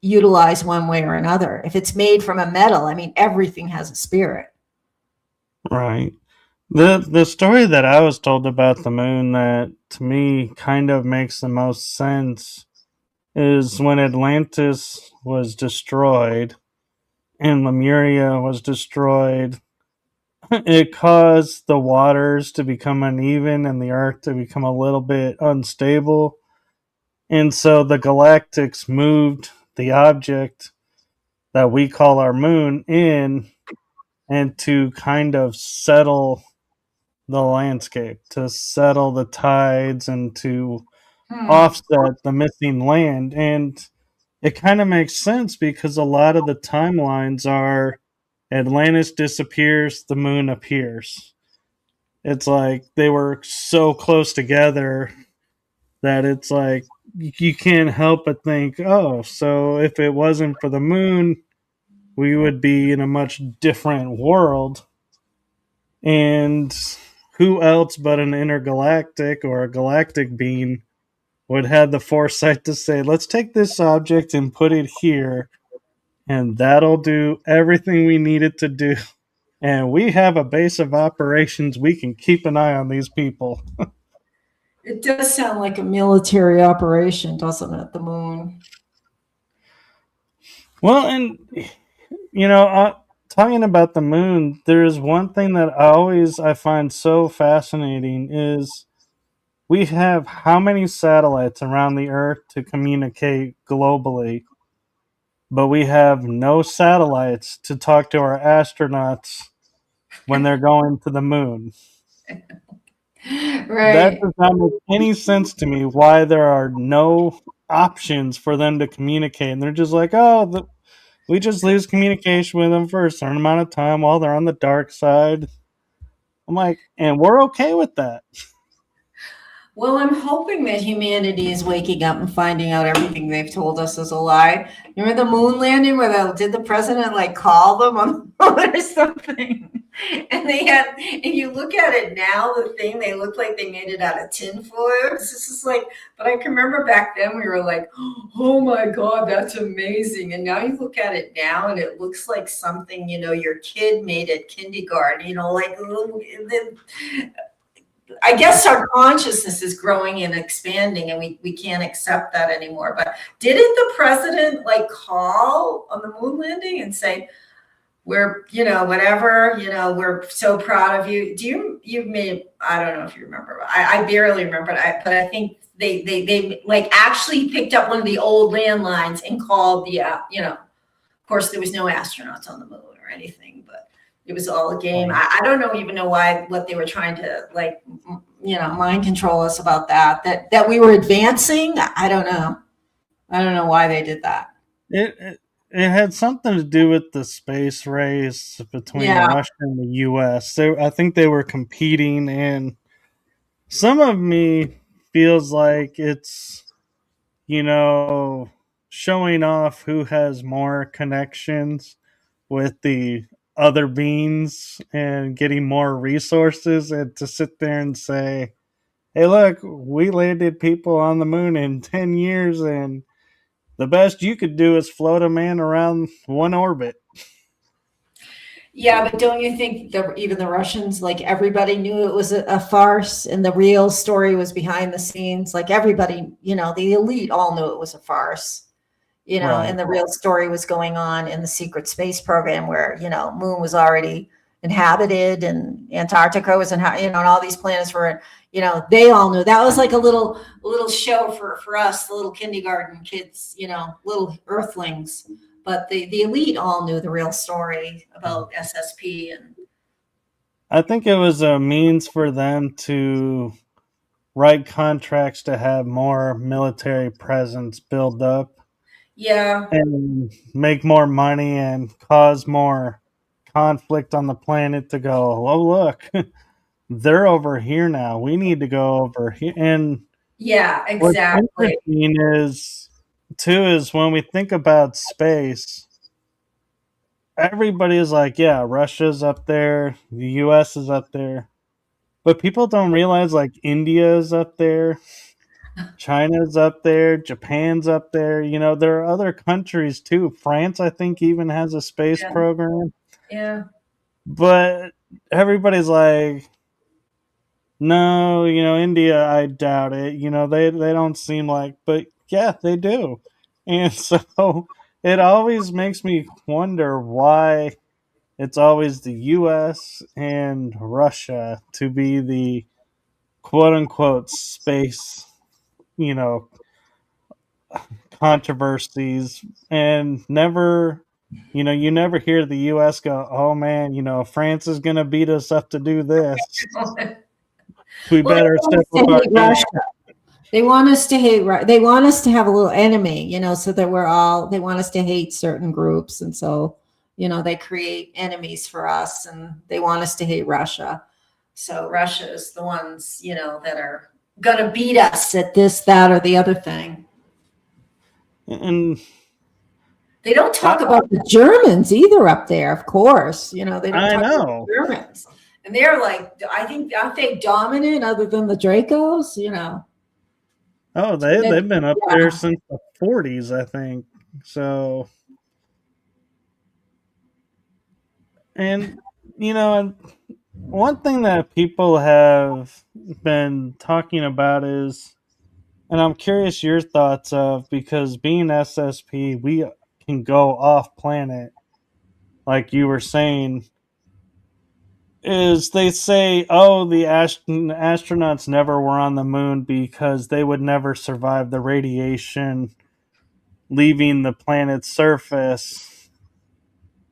utilized one way or another. If it's made from a metal, I mean, everything has a spirit. Right. The story that I was told about the moon that to me kind of makes the most sense is when Atlantis was destroyed and Lemuria was destroyed. It caused the waters to become uneven and the earth to become a little bit unstable. And so the galactics moved the object that we call our moon in, and to kind of settle the landscape, to settle the tides, and to Hmm. offset the missing land. And it kind of makes sense because a lot of the timelines are Atlantis disappears, the moon appears. It's like they were so close together that it's like you can't help but think, oh, so if it wasn't for the moon, we would be in a much different world. And who else but an intergalactic or a galactic being would have the foresight to say, let's take this object and put it here, and that'll do everything we need it to do. And we have a base of operations. We can keep an eye on these people. It does sound like a military operation, doesn't it? The moon. Well, and, talking about the moon, there's one thing that I find so fascinating is we have how many satellites around the Earth to communicate globally, but we have no satellites to talk to our astronauts when they're going to the moon. That Right. does not make any sense to me why there are no options for them to communicate. And they're just like, oh, we just lose communication with them for a certain amount of time while they're on the dark side. I'm like, and we're okay with that. Well, I'm hoping that humanity is waking up and finding out everything they've told us is a lie. Remember the moon landing where did the president like call them on the phone or something? And they had, and you look at it now, the thing, they look like they made it out of tinfoil. It's just like, but I can remember back then we were like, oh my God, that's amazing. And now you look at it now and it looks like something, your kid made at kindergarten, like I guess our consciousness is growing and expanding, and we can't accept that anymore. But didn't the president like call on the moon landing and say, we're, whatever, we're so proud of you. You may, I don't know if you remember, I barely remember it, but I think they like actually picked up one of the old landlines and called of course there was no astronauts on the moon or anything, but it was all a game. I don't even know what they were trying to like, mind control us about that we were advancing. I don't know why they did that. It had something to do with the space race between Yeah. Russia and the U.S. So I think they were competing, and some of me feels like it's, showing off who has more connections with the other beings and getting more resources, and to sit there and say, hey, look, we landed people on the moon in 10 years, and the best you could do is float a man around one orbit. Yeah, but don't you think that even the Russians, like everybody knew it was a farce and the real story was behind the scenes? Like everybody, the elite all knew it was a farce, Right. and the real story was going on in the secret space program where, moon was already inhabited and Antarctica was and all these planets were, they all knew. That was like a little show for us, the little kindergarten kids, little earthlings. But the elite all knew the real story about SSP. And I think it was a means for them to write contracts to have more military presence build up yeah, and make more money and cause more conflict on the planet, to go, oh, look, they're over here now. We need to go over here. And yeah, what's exactly. interesting is when we think about space, everybody is like, yeah, Russia's up there, the US is up there. But people don't realize, like, India is up there, China's up there, Japan's up there. There are other countries too. France, I think, even has a space Yeah, program. yeah, But everybody's like, no, India, I doubt it. They don't seem like, but yeah, they do. And so it always makes me wonder why it's always the US and Russia to be the quote unquote space, you know, controversies, and never, you never hear the US go, oh man, France is going to beat us up to do this. We well, they better want step us up to our hate game. Russia. They want us to hate. They want us to have a little enemy, so that we're all. They want us to hate certain groups, and so they create enemies for us, and they want us to hate Russia. So Russia is the ones that are gonna beat us at this, that, or the other thing. And They don't talk about the Germans either up there, of course. They don't I talk about know. the Germans, and they're like, I think, aren't they dominant other than the Dracos? Oh, they've been up there since the 40s, I think. So, and and one thing that people have been talking about is, and I'm curious your thoughts of, because being SSP, we can go off planet, like you were saying, is they say, oh, the astronauts never were on the moon because they would never survive the radiation leaving the planet's surface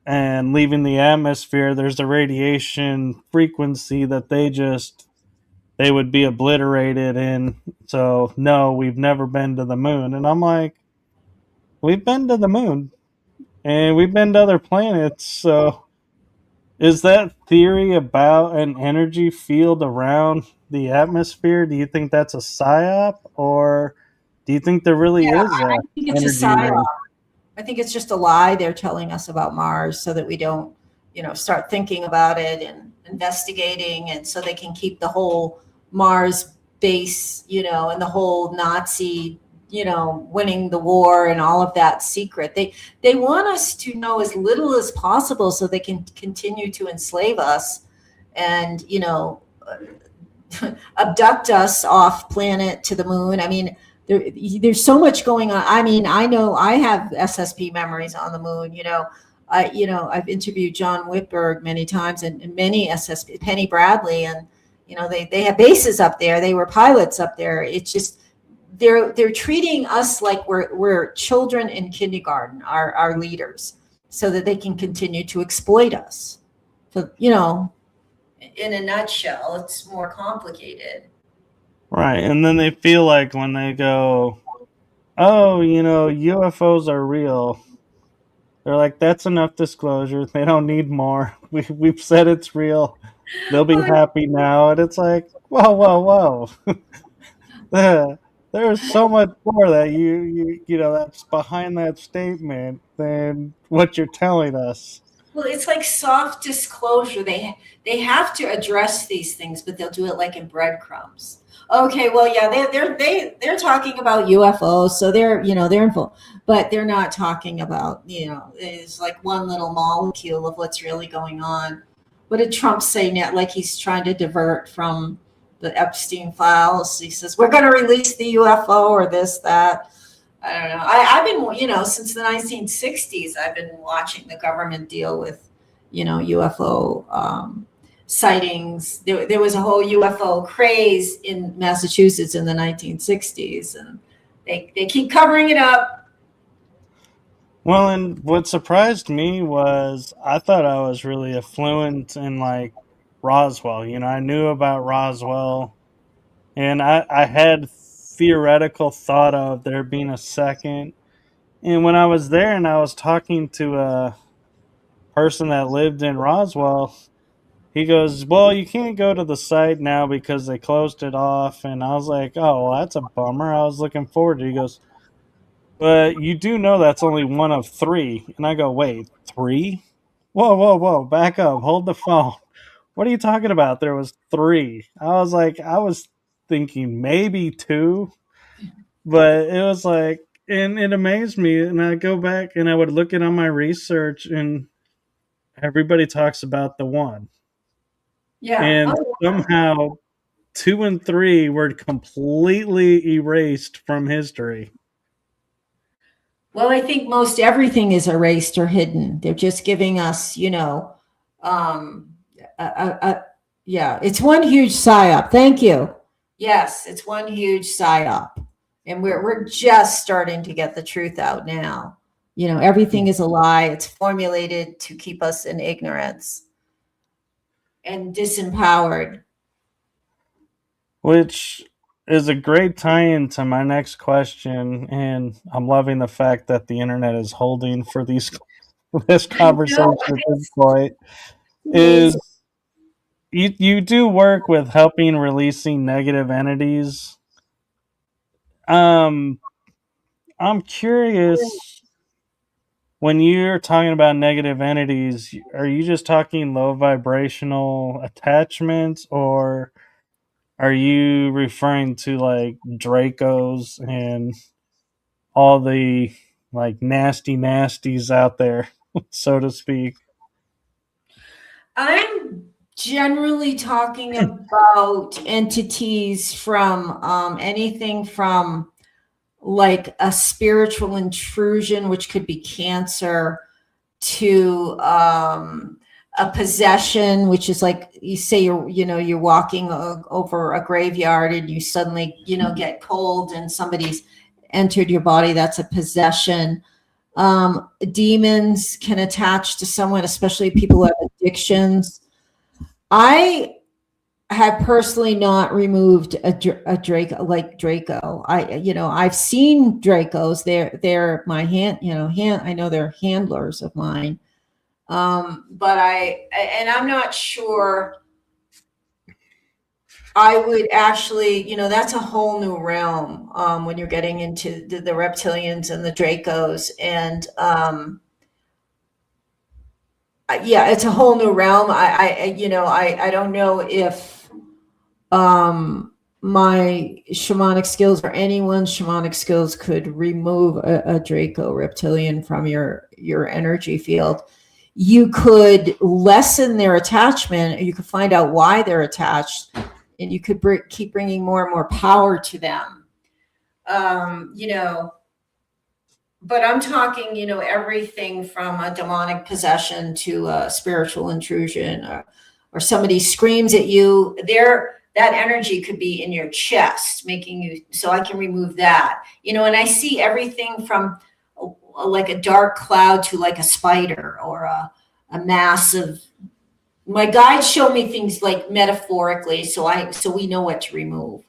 and leaving the atmosphere. There's a radiation frequency that they would be obliterated in. So no, we've never been to the moon. And I'm like, we've been to the moon and we've been to other planets. So is that theory about an energy field around the atmosphere, do you think that's a psyop, or do you think there really Yeah, is I a think it's a energy psyop. ring? I think it's just a lie they're telling us about Mars so that we don't start thinking about it and investigating, and so they can keep the whole Mars base, and the whole Nazi, winning the war and all of that secret. They want us to know as little as possible so they can continue to enslave us and, abduct us off planet to the moon. I mean, there's so much going on. I mean, I know I have SSP memories on the moon. I've interviewed John Whitberg many times, and many SSP, Penny Bradley, and they have bases up there. They were pilots up there. It's just they're treating us like we're children in kindergarten, our leaders, so that they can continue to exploit us. So, in a nutshell, it's more complicated. Right. And then they feel like when they go, oh, UFOs are real, they're like, that's enough disclosure. They don't need more. We've said it's real. They'll be happy now. And it's like, whoa, whoa, whoa. There's so much more that that's behind that statement than what you're telling us. Well, it's like soft disclosure. They have to address these things, but they'll do it like in breadcrumbs. Okay, well, yeah, they're talking about UFOs, so they're info, but they're not talking about it's like one little molecule of what's really going on. What did Trump say now? Like he's trying to divert from the Epstein files. He says we're going to release the UFO or this that. I don't know. I've been, since the 1960s, I've been watching the government deal with, UFO sightings. There was a whole UFO craze in Massachusetts in the 1960s, and they keep covering it up. Well, and what surprised me was I thought I was really affluent in like Roswell. I knew about Roswell, and I had theoretical thought of there being a second. And when I was there and I was talking to a person that lived in Roswell, he goes, well, you can't go to the site now because they closed it off. And I was like, oh, well, that's a bummer. I was looking forward to it. He goes, but you do know that's only one of three. And I go, wait, three? Whoa, whoa, whoa, back up. Hold the phone. What are you talking about? There was three. I was thinking maybe two, but it was like, and it amazed me. And I go back and I would look at on my research, and everybody talks about the one. Yeah. And Oh, somehow two and three were completely erased from history. well, I think most everything is erased or hidden. They're just giving us, um, yeah, it's one huge psyop. Thank you. Yes, it's one huge psyop, and we're just starting to get the truth out now. Everything is a lie. It's formulated to keep us in ignorance and disempowered. Which is a great tie-in to my next question, and I'm loving the fact that the internet is holding for these this conversation No, at this point. Is amazing. you do work with helping releasing negative entities. Um, I'm curious, when you're talking about negative entities, are you just talking low vibrational attachments, or are you referring to like Dracos and all the like nasty nasties out there, so to speak? I'm generally talking about entities from anything from like a spiritual intrusion, which could be cancer, to a possession, which is like you say you're walking over a graveyard and you suddenly get cold and somebody's entered your body. That's a possession. Demons can attach to someone, especially people who have addictions. I have personally not removed a Draco like Draco. I've seen Dracos. They're my hand. I know they're handlers of mine. But I'm not sure I would actually, that's a whole new realm when you're getting into the reptilians and the Dracos. And yeah, it's a whole new realm. I don't know if my shamanic skills or anyone's shamanic skills could remove a Draco reptilian from your energy field. You could lessen their attachment, you could find out why they're attached, and you could keep bringing more and more power to them. But I'm talking, everything from a demonic possession to a spiritual intrusion, or somebody screams at you. That energy could be in your chest, making you, so I can remove that. And I see everything from like a dark cloud to like a spider or a massive. My guides show me things like metaphorically, so we know what to remove.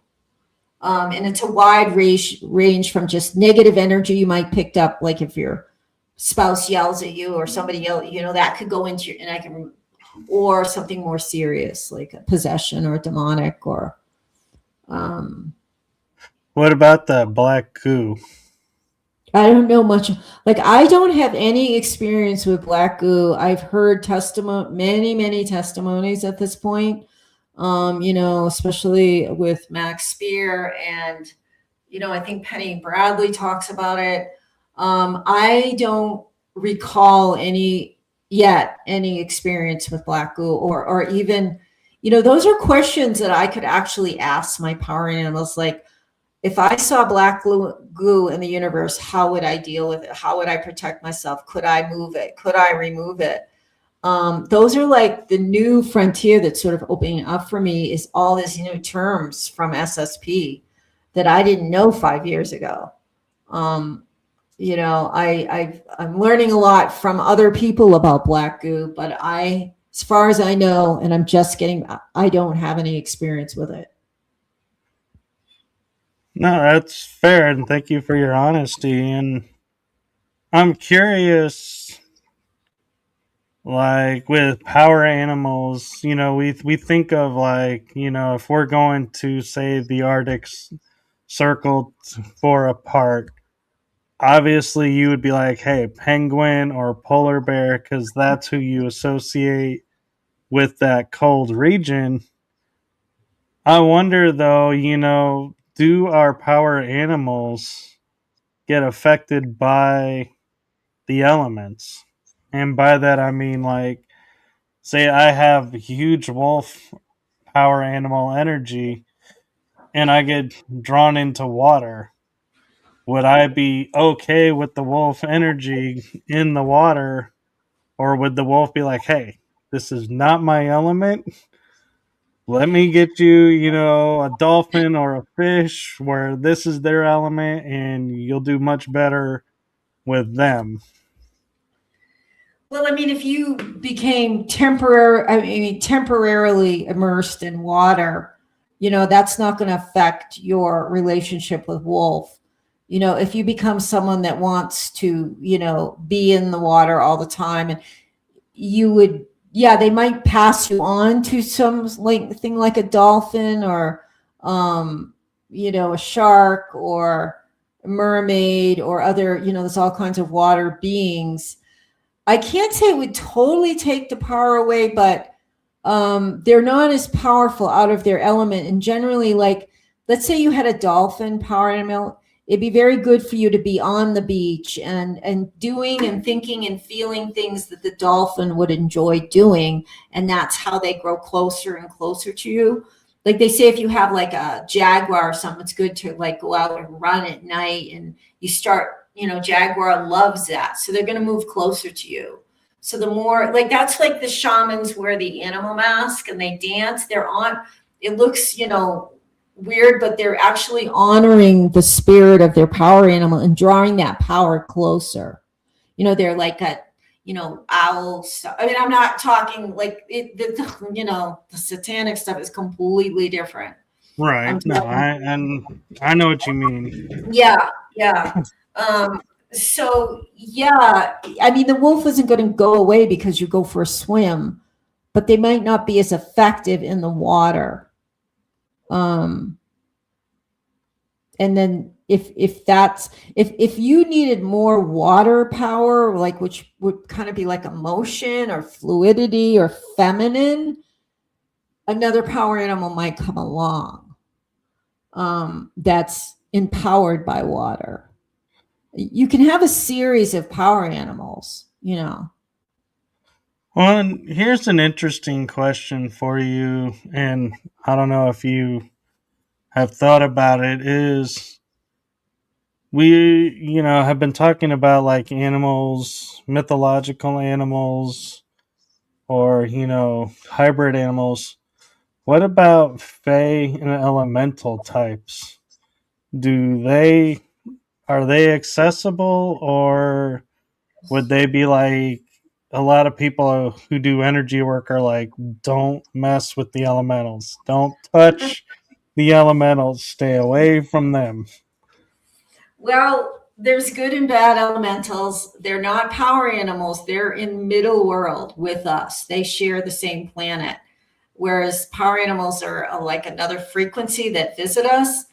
And it's a wide range from just negative energy you might picked up, like if your spouse yells at you or somebody yells, that could go into your, or something more serious like a possession or demonic or. What about the black goo? I don't know much. Like, I don't have any experience with black goo. I've heard many testimonies at this point. Especially with Max Spear, and I think Penny Bradley talks about it. I don't recall any experience with black goo, or even, those are questions that I could actually ask my power animals. Like, if I saw black goo in the universe, how would I deal with it? How would I protect myself? Could I move it? Could I remove it? Those are like the new frontier that's sort of opening up for me, is all these new terms from SSP that I didn't know 5 years ago. I'm learning a lot from other people about black goo, but as far as I know, and I don't have any experience with it. No, that's fair, and thank you for your honesty. And I'm curious, like with power animals, we think of, like, if we're going to say the Arctic Circle for a park, obviously you would be like, hey, penguin or polar bear, because that's who you associate with that cold region. I wonder though, do our power animals get affected by the elements? And by that I mean, like, say I have huge wolf power animal energy and I get drawn into water. Would I be okay with the wolf energy in the water? Or would the wolf be like, hey, this is not my element? Let me get you, a dolphin or a fish where this is their element and you'll do much better with them. Well, I mean, if you became temporarily immersed in water, that's not going to affect your relationship with wolf. If you become someone that wants to, be in the water all the time, and you would, yeah, they might pass you on to some thing like a dolphin or, a shark or a mermaid or other, there's all kinds of water beings. I can't say it would totally take the power away, but they're not as powerful out of their element. And generally, like, let's say you had a dolphin power animal, it'd be very good for you to be on the beach and doing and thinking and feeling things that the dolphin would enjoy doing. And that's how they grow closer and closer to you. Like they say, if you have like a jaguar or something, it's good to like go out and run at night, and you start, jaguar loves that. So they're going to move closer to you. So the more, like, that's like the shamans wear the animal mask and they dance. It looks, weird, but they're actually honoring the spirit of their power animal and drawing that power closer. They're like a, owl stuff. I mean, I'm not talking like the satanic stuff is completely different. Right. No, I know what you mean. Yeah. So yeah, I mean, the wolf isn't going to go away because you go for a swim, but they might not be as effective in the water. And and then if you needed more water power, like which would kind of be like emotion or fluidity or feminine, another power animal might come along that's empowered by water. You can have a series of power animals, you know. Well, and here's an interesting question for you, and I don't know if you have thought about it. Is we, have been talking about like animals, mythological animals, or, hybrid animals. What about fae and elemental types? Do they Are they accessible, or would they be like a lot of people who do energy work are like, don't mess with the elementals. Don't touch the elementals. Stay away from them. Well, there's good and bad elementals. They're not power animals. They're in middle world with us. They share the same planet. Whereas power animals are like another frequency that visit us.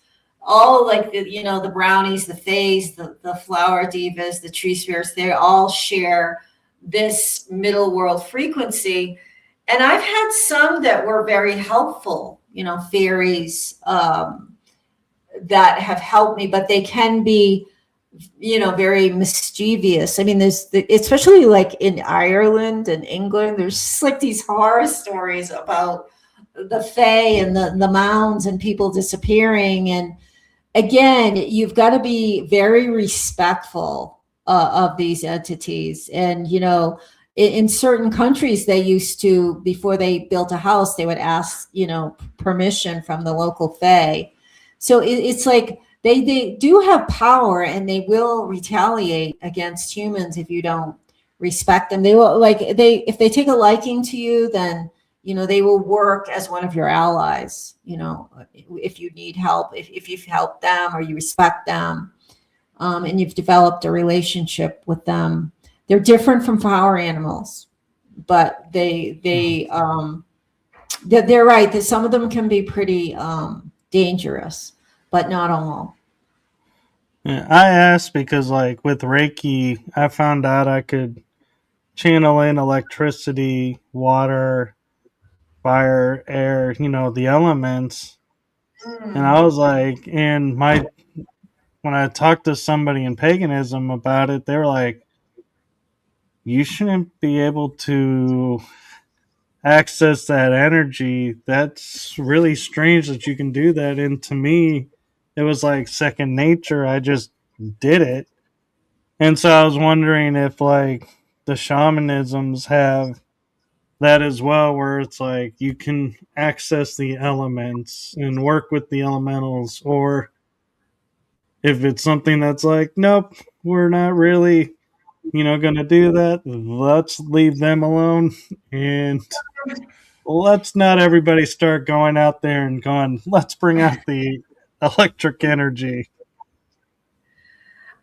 All like the brownies, the fays, the flower divas, the tree spirits, they all share this middle world frequency. And I've had some that were very helpful, fairies, that have helped me, but they can be, very mischievous. I mean, especially like in Ireland and England, there's just like these horror stories about the fae and the mounds and people disappearing. And again, you've got to be very respectful of these entities. And, in certain countries, they used to, before they built a house, they would ask, permission from the local fae. So it's like they do have power, and they will retaliate against humans if you don't respect them. They will, like, if they take a liking to you, then they will work as one of your allies. If you need help, if you've helped them or you respect them, and you've developed a relationship with them. They're different from power animals, but they're right that some of them can be pretty dangerous, but not all. Yeah, I asked because, like, with Reiki, I found out I could channel in electricity, water, fire, air, the elements. And I was like, when I talked to somebody in paganism about it, they were like, you shouldn't be able to access that energy. That's really strange that you can do that. And to me, it was like second nature. I just did it. And so I was wondering if like the shamanisms have that as well, where it's like you can access the elements and work with the elementals, or if it's something that's like, nope, we're not really, gonna do that. Let's leave them alone, and let's not everybody start going out there and going, let's bring out the electric energy.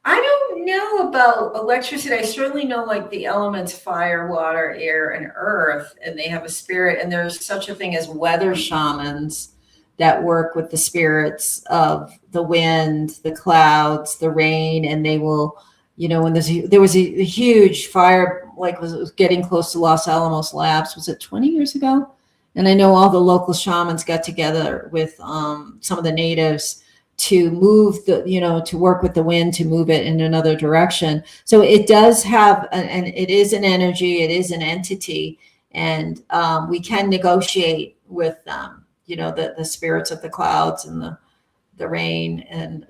I don't know about electricity. I certainly know like the elements fire, water, air, and earth, and they have a spirit. And there's such a thing as weather shamans that work with the spirits of the wind, the clouds, the rain, and they will, when there was a huge fire, like was getting close to Los Alamos Labs. Was it 20 years ago? And I know all the local shamans got together with some of the natives to move to work with the wind to move it in another direction. So it does have and it is an energy, it is an entity, and we can negotiate with them, the spirits of the clouds and the rain. And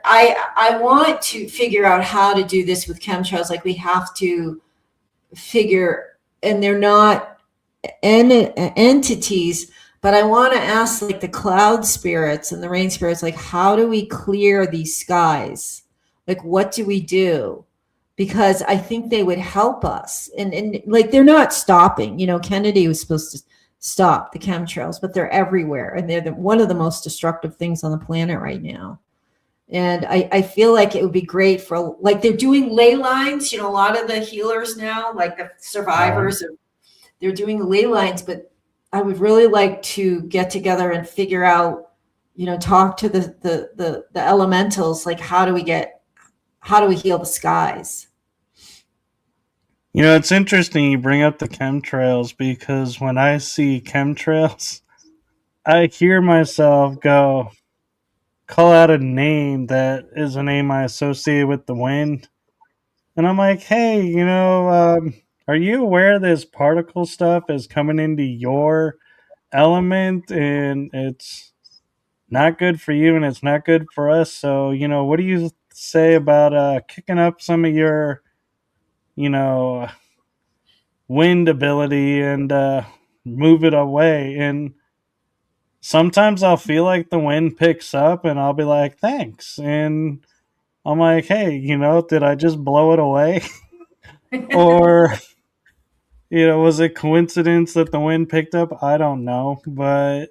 I want to figure out how to do this with chemtrails. Like, we have to figure, and they're not entities, but I want to ask like the cloud spirits and the rain spirits, like, how do we clear these skies? Like, what do we do? Because I think they would help us. And like, they're not stopping. Kennedy was supposed to stop the chemtrails, but they're everywhere. And they're one of the most destructive things on the planet right now. And I feel like it would be great for, like, they're doing ley lines, a lot of the healers now, like the survivors, they're doing ley lines, but I would really like to get together and figure out talk to the elementals, like how do we heal the skies? It's interesting you bring up the chemtrails because when I see chemtrails, I hear myself go, call out a name that is a name I associate with the wind. And I'm like, hey, are you aware this particle stuff is coming into your element and it's not good for you and it's not good for us? So, what do you say about kicking up some of your, you know, wind ability and move it away? And sometimes I'll feel like the wind picks up and I'll be like, thanks. And I'm like, hey, did I just blow it away? Or, was it coincidence that the wind picked up? I don't know. But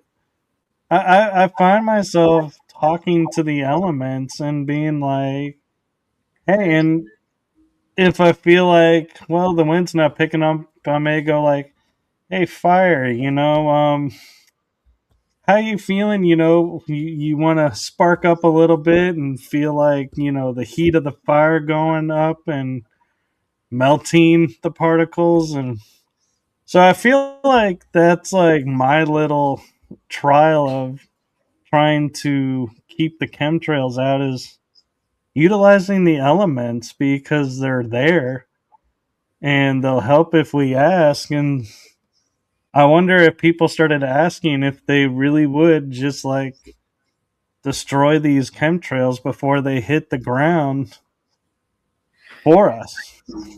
I find myself talking to the elements and being like, hey, and if I feel like, well, the wind's not picking up, I may go like, hey, fire, how you feeling? You want to spark up a little bit and feel like, the heat of the fire going up and melting the particles. And so I feel like that's like my little trial of trying to keep the chemtrails out is utilizing the elements because they're there and they'll help if we ask. And I wonder if people started asking if they really would just like destroy these chemtrails before they hit the ground for us.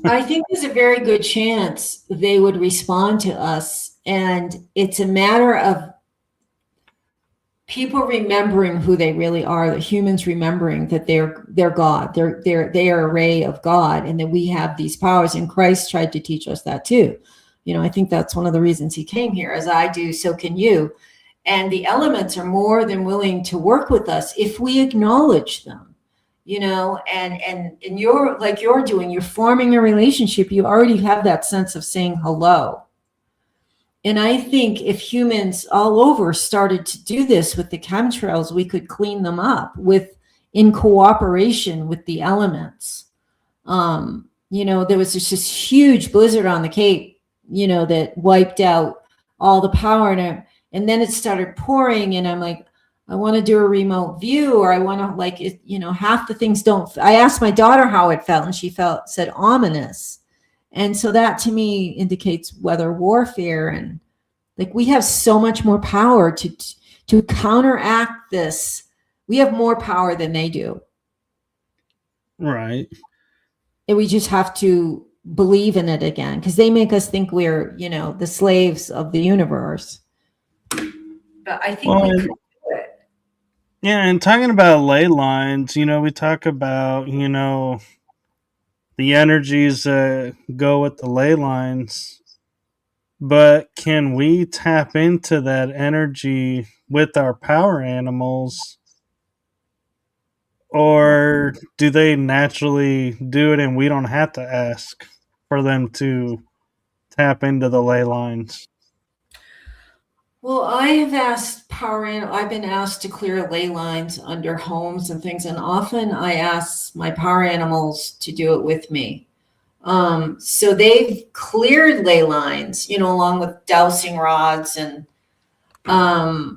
I think there's a very good chance they would respond to us, and it's a matter of people remembering who they really are, the humans remembering that they're God, they are a ray of God, and that we have these powers. And Christ tried to teach us that too. I think that's one of the reasons he came here. As I do, so can you. And the elements are more than willing to work with us if we acknowledge them. And you're like you're doing, you're forming a relationship. You already have that sense of saying hello. And I think if humans all over started to do this with the chemtrails, we could clean them up in cooperation with the elements. There was just this huge blizzard on the Cape, that wiped out all the power, and then it started pouring, and I'm like, I want to do a remote view, or I want to like it, half the things don't. I asked my daughter how it felt, and she said ominous. And so that to me indicates weather warfare. And like we have so much more power to counteract this. We have more power than they do. Right. And we just have to believe in it again, because they make us think we're, the slaves of the universe. But I think we could do it. Yeah, and talking about ley lines, we talk about, the energies that go with the ley lines, but can we tap into that energy with our power animals, or do they naturally do it and we don't have to ask for them to tap into the ley lines? Well, I've been asked to clear ley lines under homes and things, and often I ask my power animals to do it with me. So they've cleared ley lines, along with dowsing rods, and but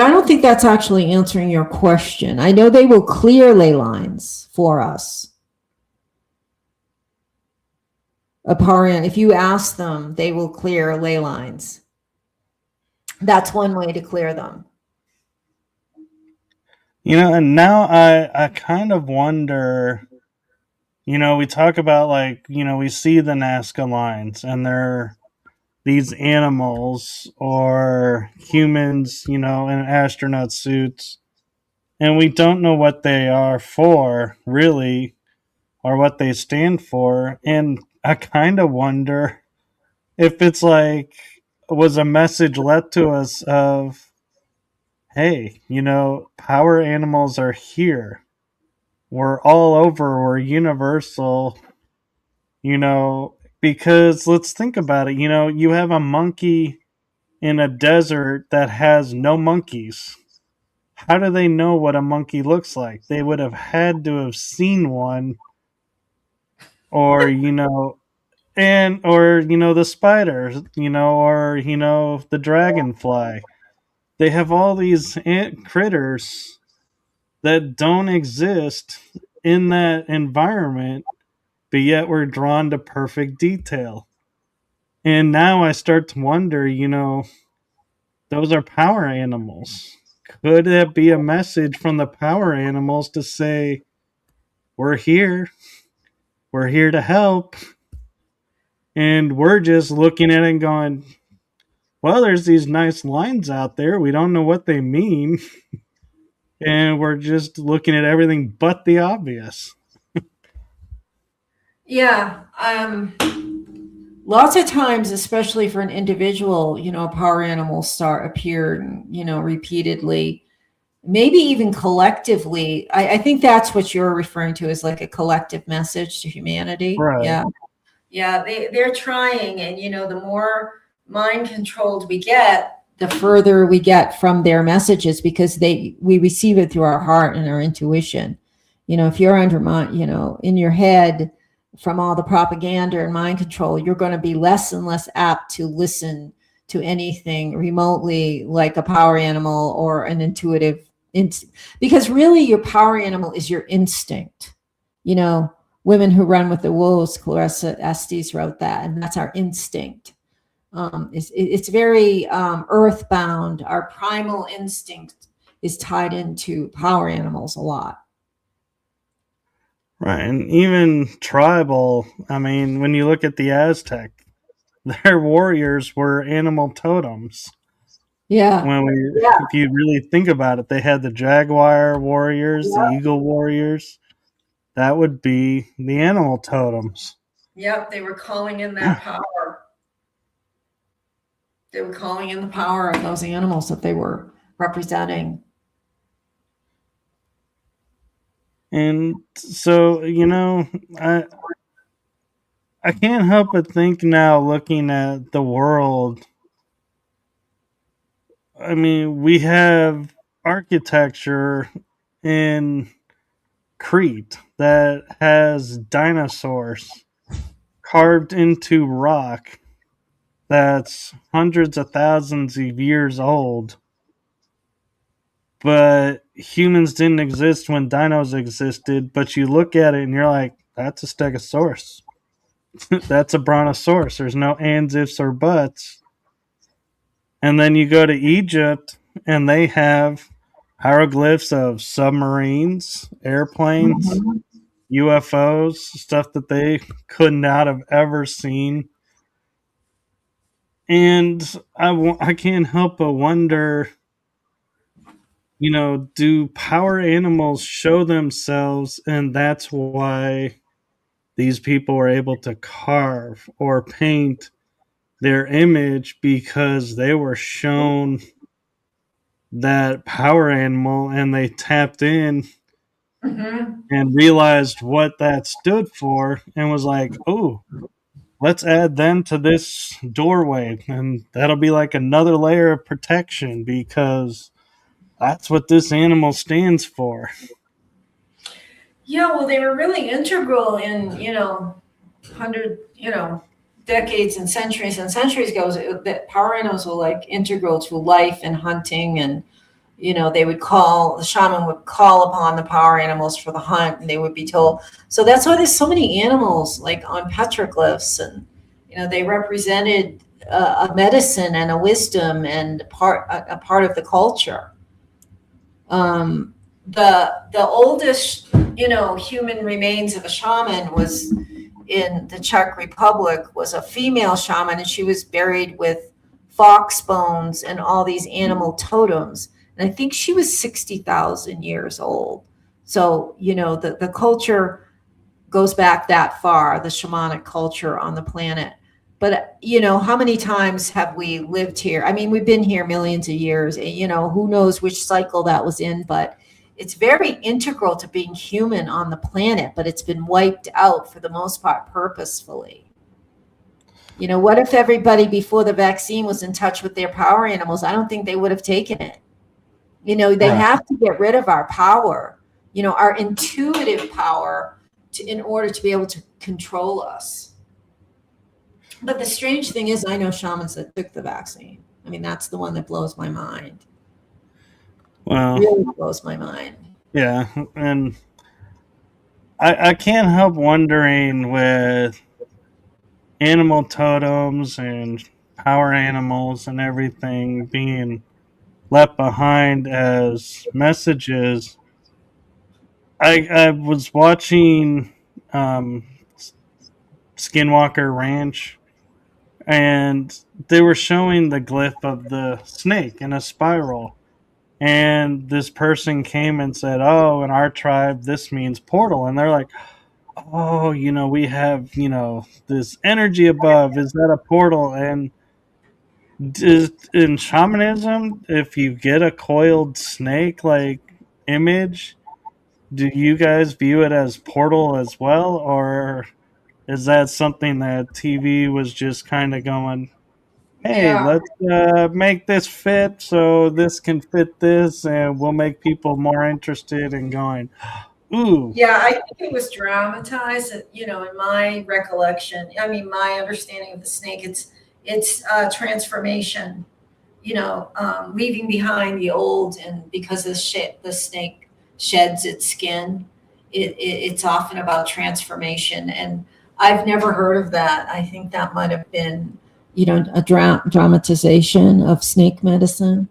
I don't think that's actually answering your question. I know they will clear ley lines for us. If you ask them, they will clear ley lines. That's one way to clear them. And now I kind of wonder, we talk about like, we see the Nazca lines and they're these animals or humans, in astronaut suits, and we don't know what they are for, really, or what they stand for. And I kind of wonder if it's like, was a message led to us of, hey, power animals are here. We're all over. We're universal. Because let's think about it. You have a monkey in a desert that has no monkeys. How do they know what a monkey looks like? They would have had to have seen one, or the spiders, or the dragonfly. They have all these ant critters that don't exist in that environment, but yet we're drawn to perfect detail. And now I start to wonder, those are power animals. Could it be a message from the power animals to say, we're here, we're here to help, and we're just looking at it and going, well, there's these nice lines out there. We don't know what they mean. And we're just looking at everything but the obvious. Yeah. Lots of times, especially for an individual, power animals start appearing, repeatedly, maybe even collectively. I think that's what you're referring to as like a collective message to humanity. Right. Yeah, they're trying, and the more mind controlled we get, the further we get from their messages, because we receive it through our heart and our intuition. If you're undermined, in your head from all the propaganda and mind control, you're going to be less and less apt to listen to anything remotely like a power animal or an intuitive, because really your power animal is your instinct. Women Who Run with the Wolves, Clarissa Estes wrote that, and that's our instinct. It's very earthbound. Our primal instinct is tied into power animals a lot. Right. And even tribal, when you look at the Aztec, their warriors were animal totems. Yeah. If you really think about it, they had the jaguar warriors, the eagle warriors. That would be the animal totems. Yep, they were calling in that power. They were calling in the power of those animals that they were representing. And so, I can't help but think now, looking at the world. We have architecture in Crete that has dinosaurs carved into rock that's hundreds of thousands of years old. But humans didn't exist when dinos existed, but you look at it and you're like, that's a stegosaurus. That's a brontosaurus. There's no ands, ifs, or buts. And then you go to Egypt and they have hieroglyphs of submarines, airplanes, UFOs, stuff that they could not have ever seen. And I can't help but wonder, do power animals show themselves, and that's why these people were able to carve or paint their image, because they were shown that power animal and they tapped in and realized what that stood for and was like, oh, let's add them to this doorway, and that'll be like another layer of protection because that's what this animal stands for. Yeah, well, they were really integral in, decades and centuries ago. That power animals were like integral to life and hunting, and the shaman would call upon the power animals for the hunt, and they would be told. So that's why there's so many animals like on petroglyphs, and they represented a medicine and a wisdom and a part of the culture. The oldest human remains of a shaman was in the Czech Republic, was a female shaman, and she was buried with fox bones and all these animal totems. And I think she was 60,000 years old. So, the culture goes back that far, the shamanic culture on the planet. But, how many times have we lived here? We've been here millions of years. Who knows which cycle that was in, but it's very integral to being human on the planet, but it's been wiped out for the most part purposefully. What if everybody before the vaccine was in touch with their power animals? I don't think they would have taken it. They Right. have to get rid of our power, our intuitive power in order to be able to control us. But the strange thing is, I know shamans that took the vaccine. I mean, that's the one that blows my mind. Well, Really blows my mind. yeah, and I can't help wondering with animal totems and power animals and everything being left behind as messages. I was watching um, Skinwalker Ranch, and they were showing the glyph of the snake in a spiral. And this person came and said, "Oh, in our tribe, this means portal." And they're like, "Oh, we have, this energy above. Is that a portal?" And in shamanism, if you get a coiled snake like image, do you guys view it as portal as well, or is that something that TV was just kind of going, "Hey, Yeah. let's make this fit so this can fit this, and we'll make people more interested in going, ooh, Yeah, I think it was dramatized, in my recollection. I mean, my understanding of the snake, it's transformation, leaving behind the old, and because the snake sheds its skin, it's often about transformation. And I've never heard of that. I think that might have been, a dramatization of snake medicine.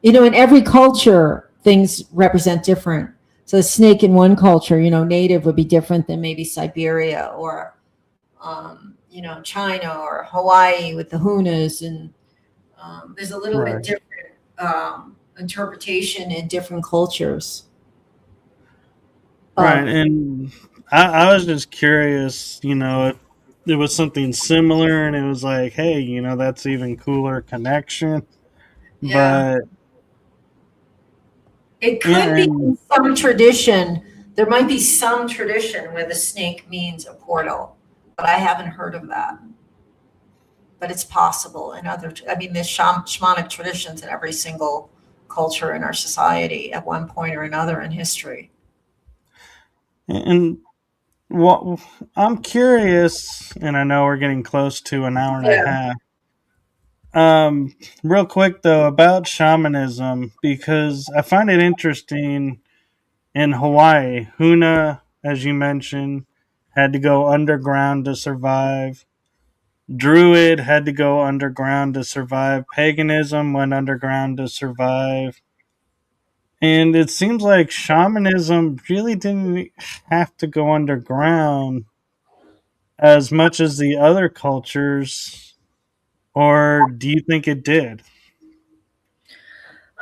In every culture, things represent different. So a snake in one culture, native would be different than maybe Siberia or, China or Hawaii with the Hunas. And there's a little bit right, different interpretation in different cultures right." of, And I was just curious, if it was something similar and it was like, hey, that's even cooler connection. yeah. But It yeah, could be and in some tradition. There might be some tradition where the snake means a portal, but I haven't heard of that. But it's possible in other, I mean, there's shamanic traditions in every single culture in our society at one point or another in history. and what I'm curious, and I know we're getting close to an hour and a Yeah. half. Real quick though about shamanism, because I find it interesting. In Hawaii, Huna, as you mentioned, had to go underground to survive. Druid had to go underground to survive. Paganism went underground to survive. And it seems like shamanism really didn't have to go underground as much as the other cultures, or do you think it did?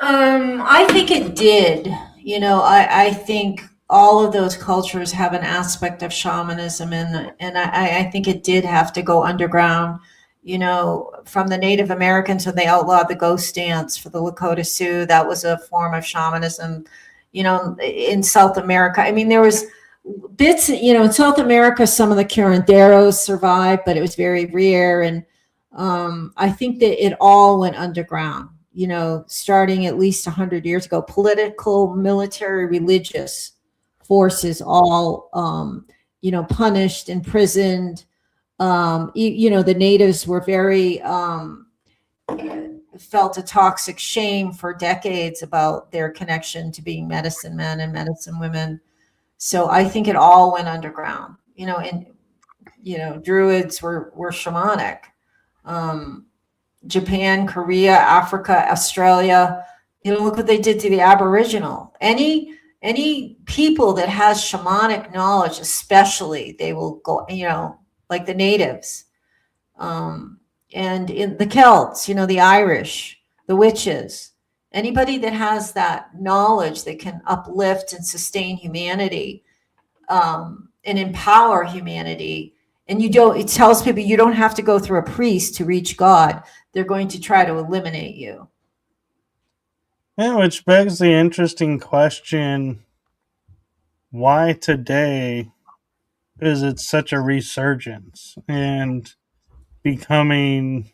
I think it did. I think all of those cultures have an aspect of shamanism, and I think it did have to go underground. From the Native Americans when they outlawed the ghost dance for the Lakota Sioux, that was a form of shamanism. In South America, I mean, there was bits. In South America, some of the curanderos survived, but it was very rare. And I think that it all went underground, starting at least 100 years ago. Political, military, religious forces all, punished, imprisoned. The natives were very, felt a toxic shame for decades about their connection to being medicine men and medicine women. So I think it all went underground, and, druids were shamanic. Um, Japan, Korea, Africa, Australia. Look what they did to the Aboriginal. Any people that has shamanic knowledge, especially, they will go, like the natives, and in the Celts, the Irish, the witches. Anybody that has that knowledge that can uplift and sustain humanity, and empower humanity. And it tells people you don't have to go through a priest to reach God. They're going to try to eliminate you. Yeah, which begs the interesting question, why today is it such a resurgence? And becoming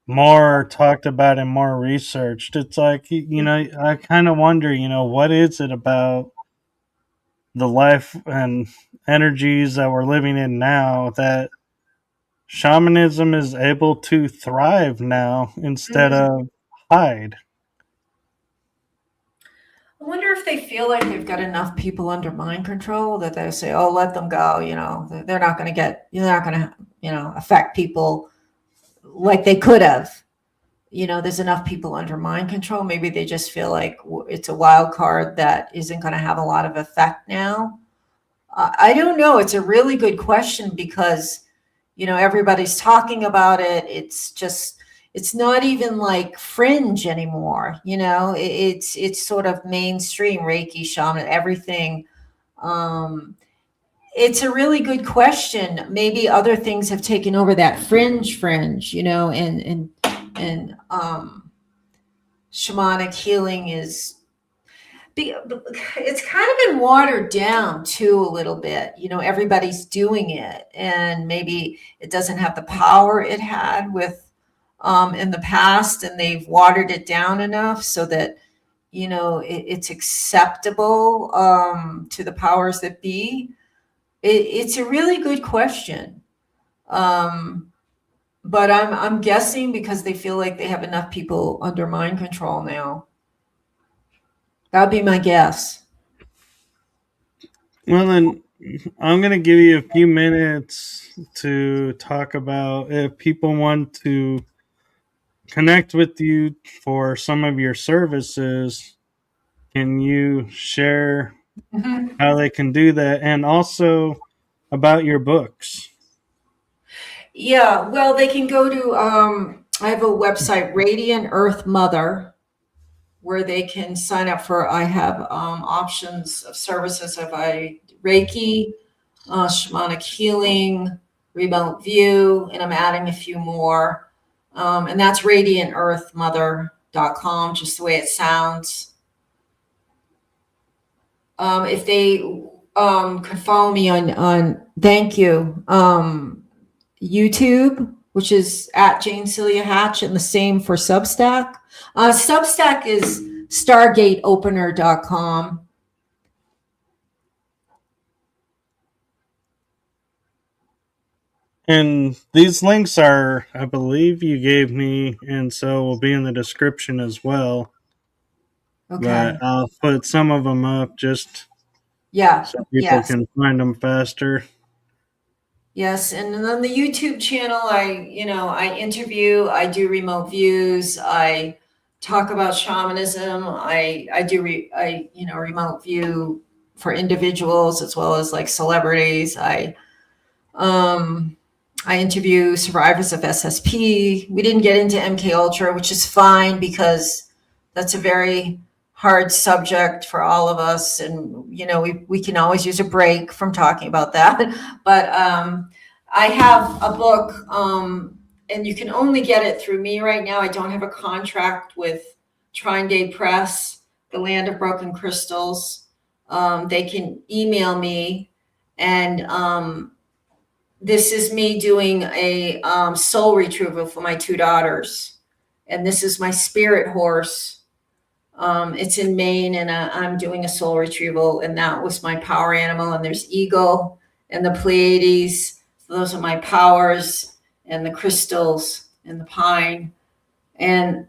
more talked about and more researched. It's like, I kind of wonder, what is it about the life and energies that we're living in now that shamanism is able to thrive now instead Mhm. of hide? I wonder if they feel like they've got enough people under mind control that they say, "Oh, let them go." They're not going to they're not going to, affect people like they could have. There's enough people under mind control. Maybe they just feel like it's a wild card that isn't going to have a lot of effect now. I don't know. It's a really good question because, everybody's talking about it. It's not even like fringe anymore. It's sort of mainstream Reiki, shaman, everything. Um, it's a really good question. Maybe other things have taken over that fringe, and shamanic healing it's kind of been watered down too a little bit. Everybody's doing it, and maybe it doesn't have the power it had with in the past, and they've watered it down enough so that it's acceptable to the powers that be. It's a really good question. Um, but I'm guessing because they feel like they have enough people under mind control now. That'd be my guess. Well, then I'm going to give you a few minutes to talk about if people want to connect with you for some of your services. Can you share Mhm. how they can do that, and also about your books? Yeah, well, they can go to, I have a website, Radiant Earth Mother, where they can sign up for, I have options of services of Reiki, shamanic healing, remote view, and I'm adding a few more. And that's radiantearthmother.com, just the way it sounds. If they could follow me on thank you, YouTube, which is at Jane Celia Hatch, and the same for Substack. Substack is stargateopener.com. And these links are, I believe, you gave me, and so will be in the description as well. But Okay. I'll put some of them up just Yeah. so people Yes. can find them faster. Yes. And then on the YouTube channel, I interview, I do remote views, I talk about shamanism. I do, remote view for individuals as well as like celebrities. Um, I interview survivors of SSP. We didn't get into MKUltra, which is fine because that's a very hard subject for all of us, and we can always use a break from talking about that. But I have a book, and you can only get it through me right now. I don't have a contract with Trine Day Press, the Land of Broken Crystals. They can email me, and this is me doing a soul retrieval for my two daughters. And this is my spirit horse. It's in Maine, and I'm doing a soul retrieval, and that was my power animal. And there's Eagle and the Pleiades. So those are my powers, and the crystals and the pine. And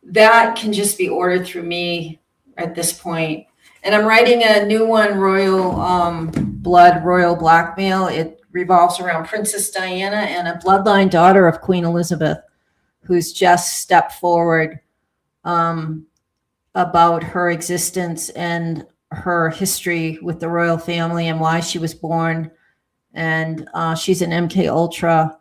that can just be ordered through me at this point. And I'm writing a new one, Royal Blood, Royal Blackmail. It revolves around Princess Diana and a bloodline daughter of Queen Elizabeth, who's just stepped forward about her existence and her history with the royal family and why she was born. And she's an MKUltra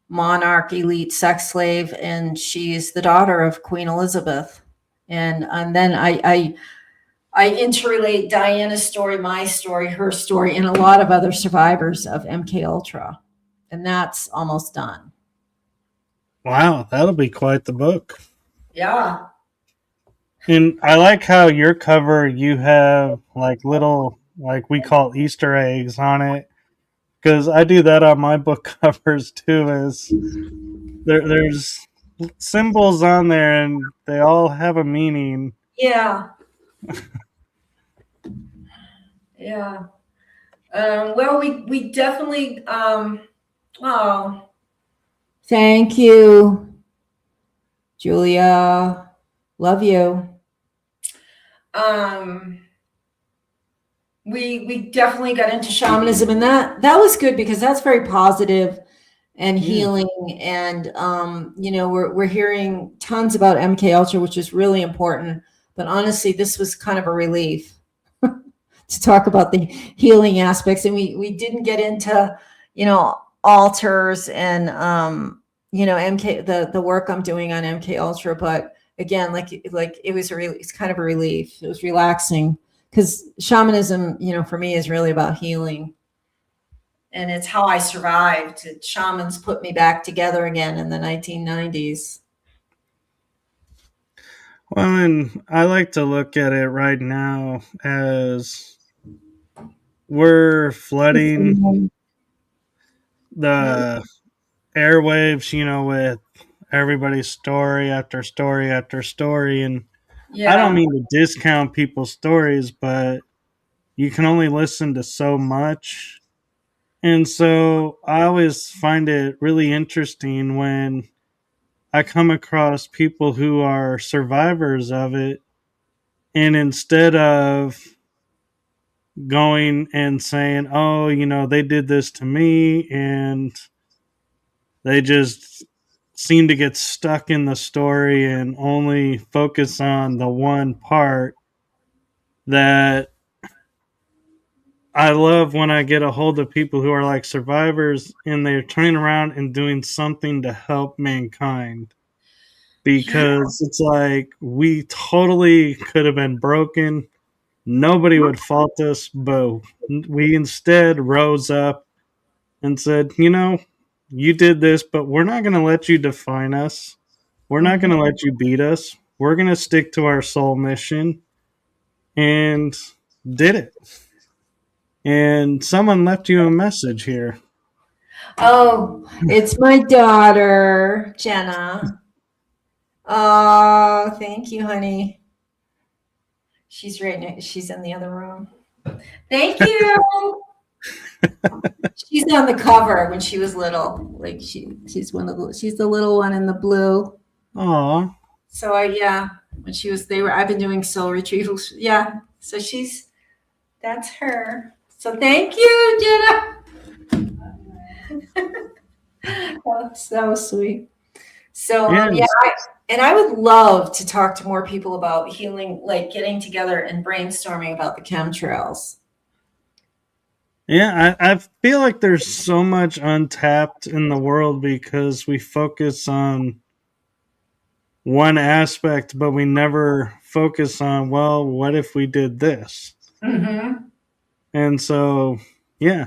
monarch elite sex slave, and she's the daughter of Queen Elizabeth. And then I interrelate Diana's story, my story, her story, and a lot of other survivors of MKUltra, and that's almost done. Wow, that'll be quite the book. Yeah. And I like how your cover, you have like little, like we call Easter eggs on it, because I do that on my book covers too. Is there's symbols on there and they all have a meaning. Yeah. Yeah. Well, we definitely, oh, thank you, Julia. Love you. Um, we definitely got into shamanism, and that was good because that's very positive and Yeah. healing. And we're hearing tons about MKUltra, which is really important. But honestly, this was kind of a relief to talk about the healing aspects. And we didn't get into, altars and the work I'm doing on MKUltra. But again, like it's kind of a relief. It was relaxing because shamanism, for me is really about healing. And it's how I survived. Shamans put me back together again in the 1990s. Well, and I like to look at it right now as we're flooding the airwaves, with everybody's story after story after story. And I don't Yeah. mean to discount people's stories, but you can only listen to so much. And so I always find it really interesting when I come across people who are survivors of it. And instead of going and saying, oh, they did this to me, and they just seem to get stuck in the story and only focus on the one part that I love when I get a hold of people who are like survivors and they're turning around and doing something to help mankind. Yeah. Because it's like we totally could have been broken. Nobody would fault us, but we instead rose up and said, you did this, but we're not going to let you define us. We're not going to Mhm. let you beat us. We're going to stick to our soul mission and did it. And someone left you a message here. Oh, it's my daughter, Jenna. Oh, thank you, honey. She's right now. She's in the other room. Thank you. She's on the cover when she was little. Like she's the little one in the blue. Aw. So yeah, when she was I've been doing soul retrievals. Yeah. So that's her. So thank you, Jenna. That was sweet. So Yes. and I would love to talk to more people about healing, like getting together and brainstorming about the chemtrails. Yeah, I feel like there's so much untapped in the world because we focus on one aspect, but we never focus on, well, what if we did this? Mm-hmm. And so, yeah.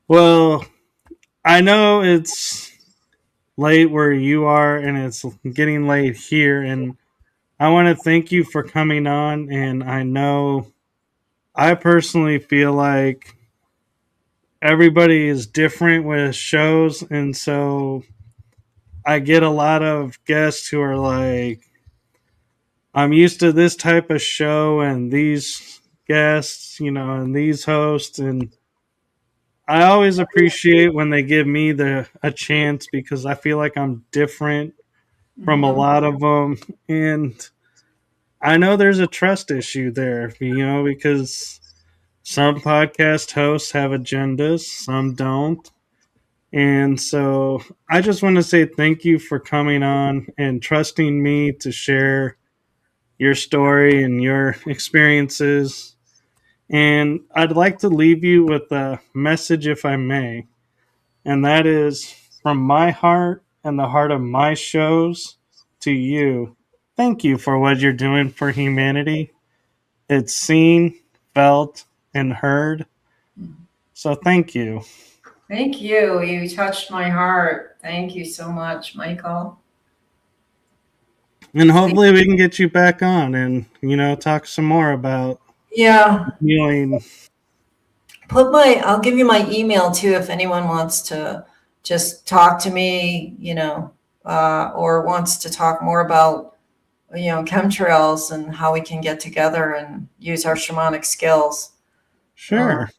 Well, I know it's late where you are and it's getting late here. And I want to thank you for coming on. And I know I personally feel like everybody is different with shows. And so I get a lot of guests who are like, I'm used to this type of show and these guests, and these hosts. And I always appreciate when they give me a chance because I feel like I'm different from a Mm-hmm. lot of them. And I know there's a trust issue there, because some podcast hosts have agendas, some don't. And so I just want to say thank you for coming on and trusting me to share your story and your experiences. And I'd like to leave you with a message, if I may. And that is from my heart and the heart of my shows to you. Thank you for what you're doing for humanity. It's seen, felt, and heard. So thank you. Thank you. You touched my heart. Thank you so much, Michael. And hopefully we can get you back on and, talk some more about Yeah. healing. I'll give you my email too if anyone wants to just talk to me, or wants to talk more about, chemtrails and how we can get together and use our shamanic skills. Sure.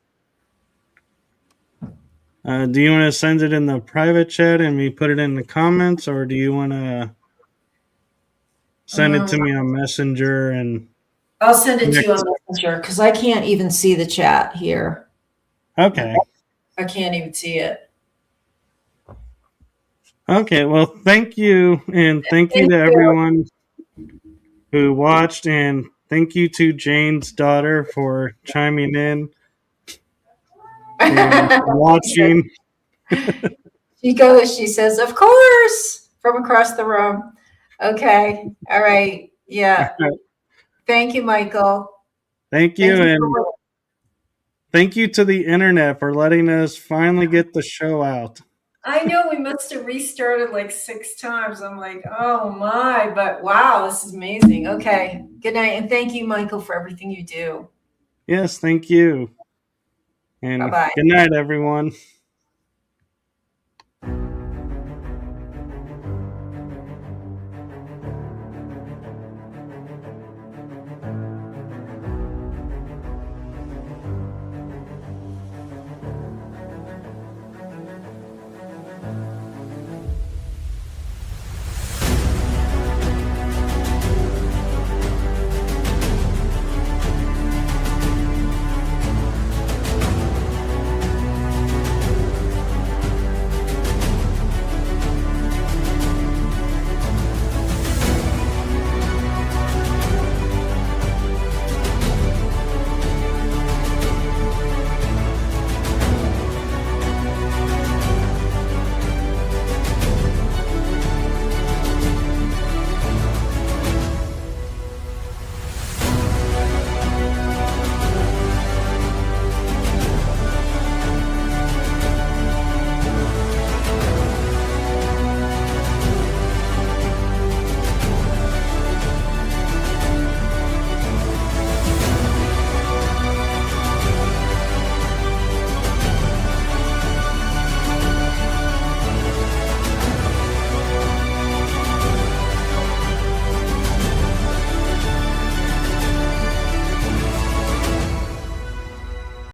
Do you want to send it in the private chat and me put it in the comments, or do you want to send it to me on Messenger? And I'll send it to you on Messenger because I can't even see the chat here. Okay. I can't even see it. Okay, well, thank you, and thank you to everyone who watched, and thank you to Jane's daughter for chiming in and watching. She says, of course, from across the room. Okay. All right. Yeah. Thank you, Michael. Thank you, and thank you to the internet for letting us finally get the show out. I know we must have restarted like 6 times. I'm like, oh my, but wow, this is amazing. Okay. Good night. And thank you, Michael, for everything you do. Yes, thank you. And Bye-bye. good night, everyone.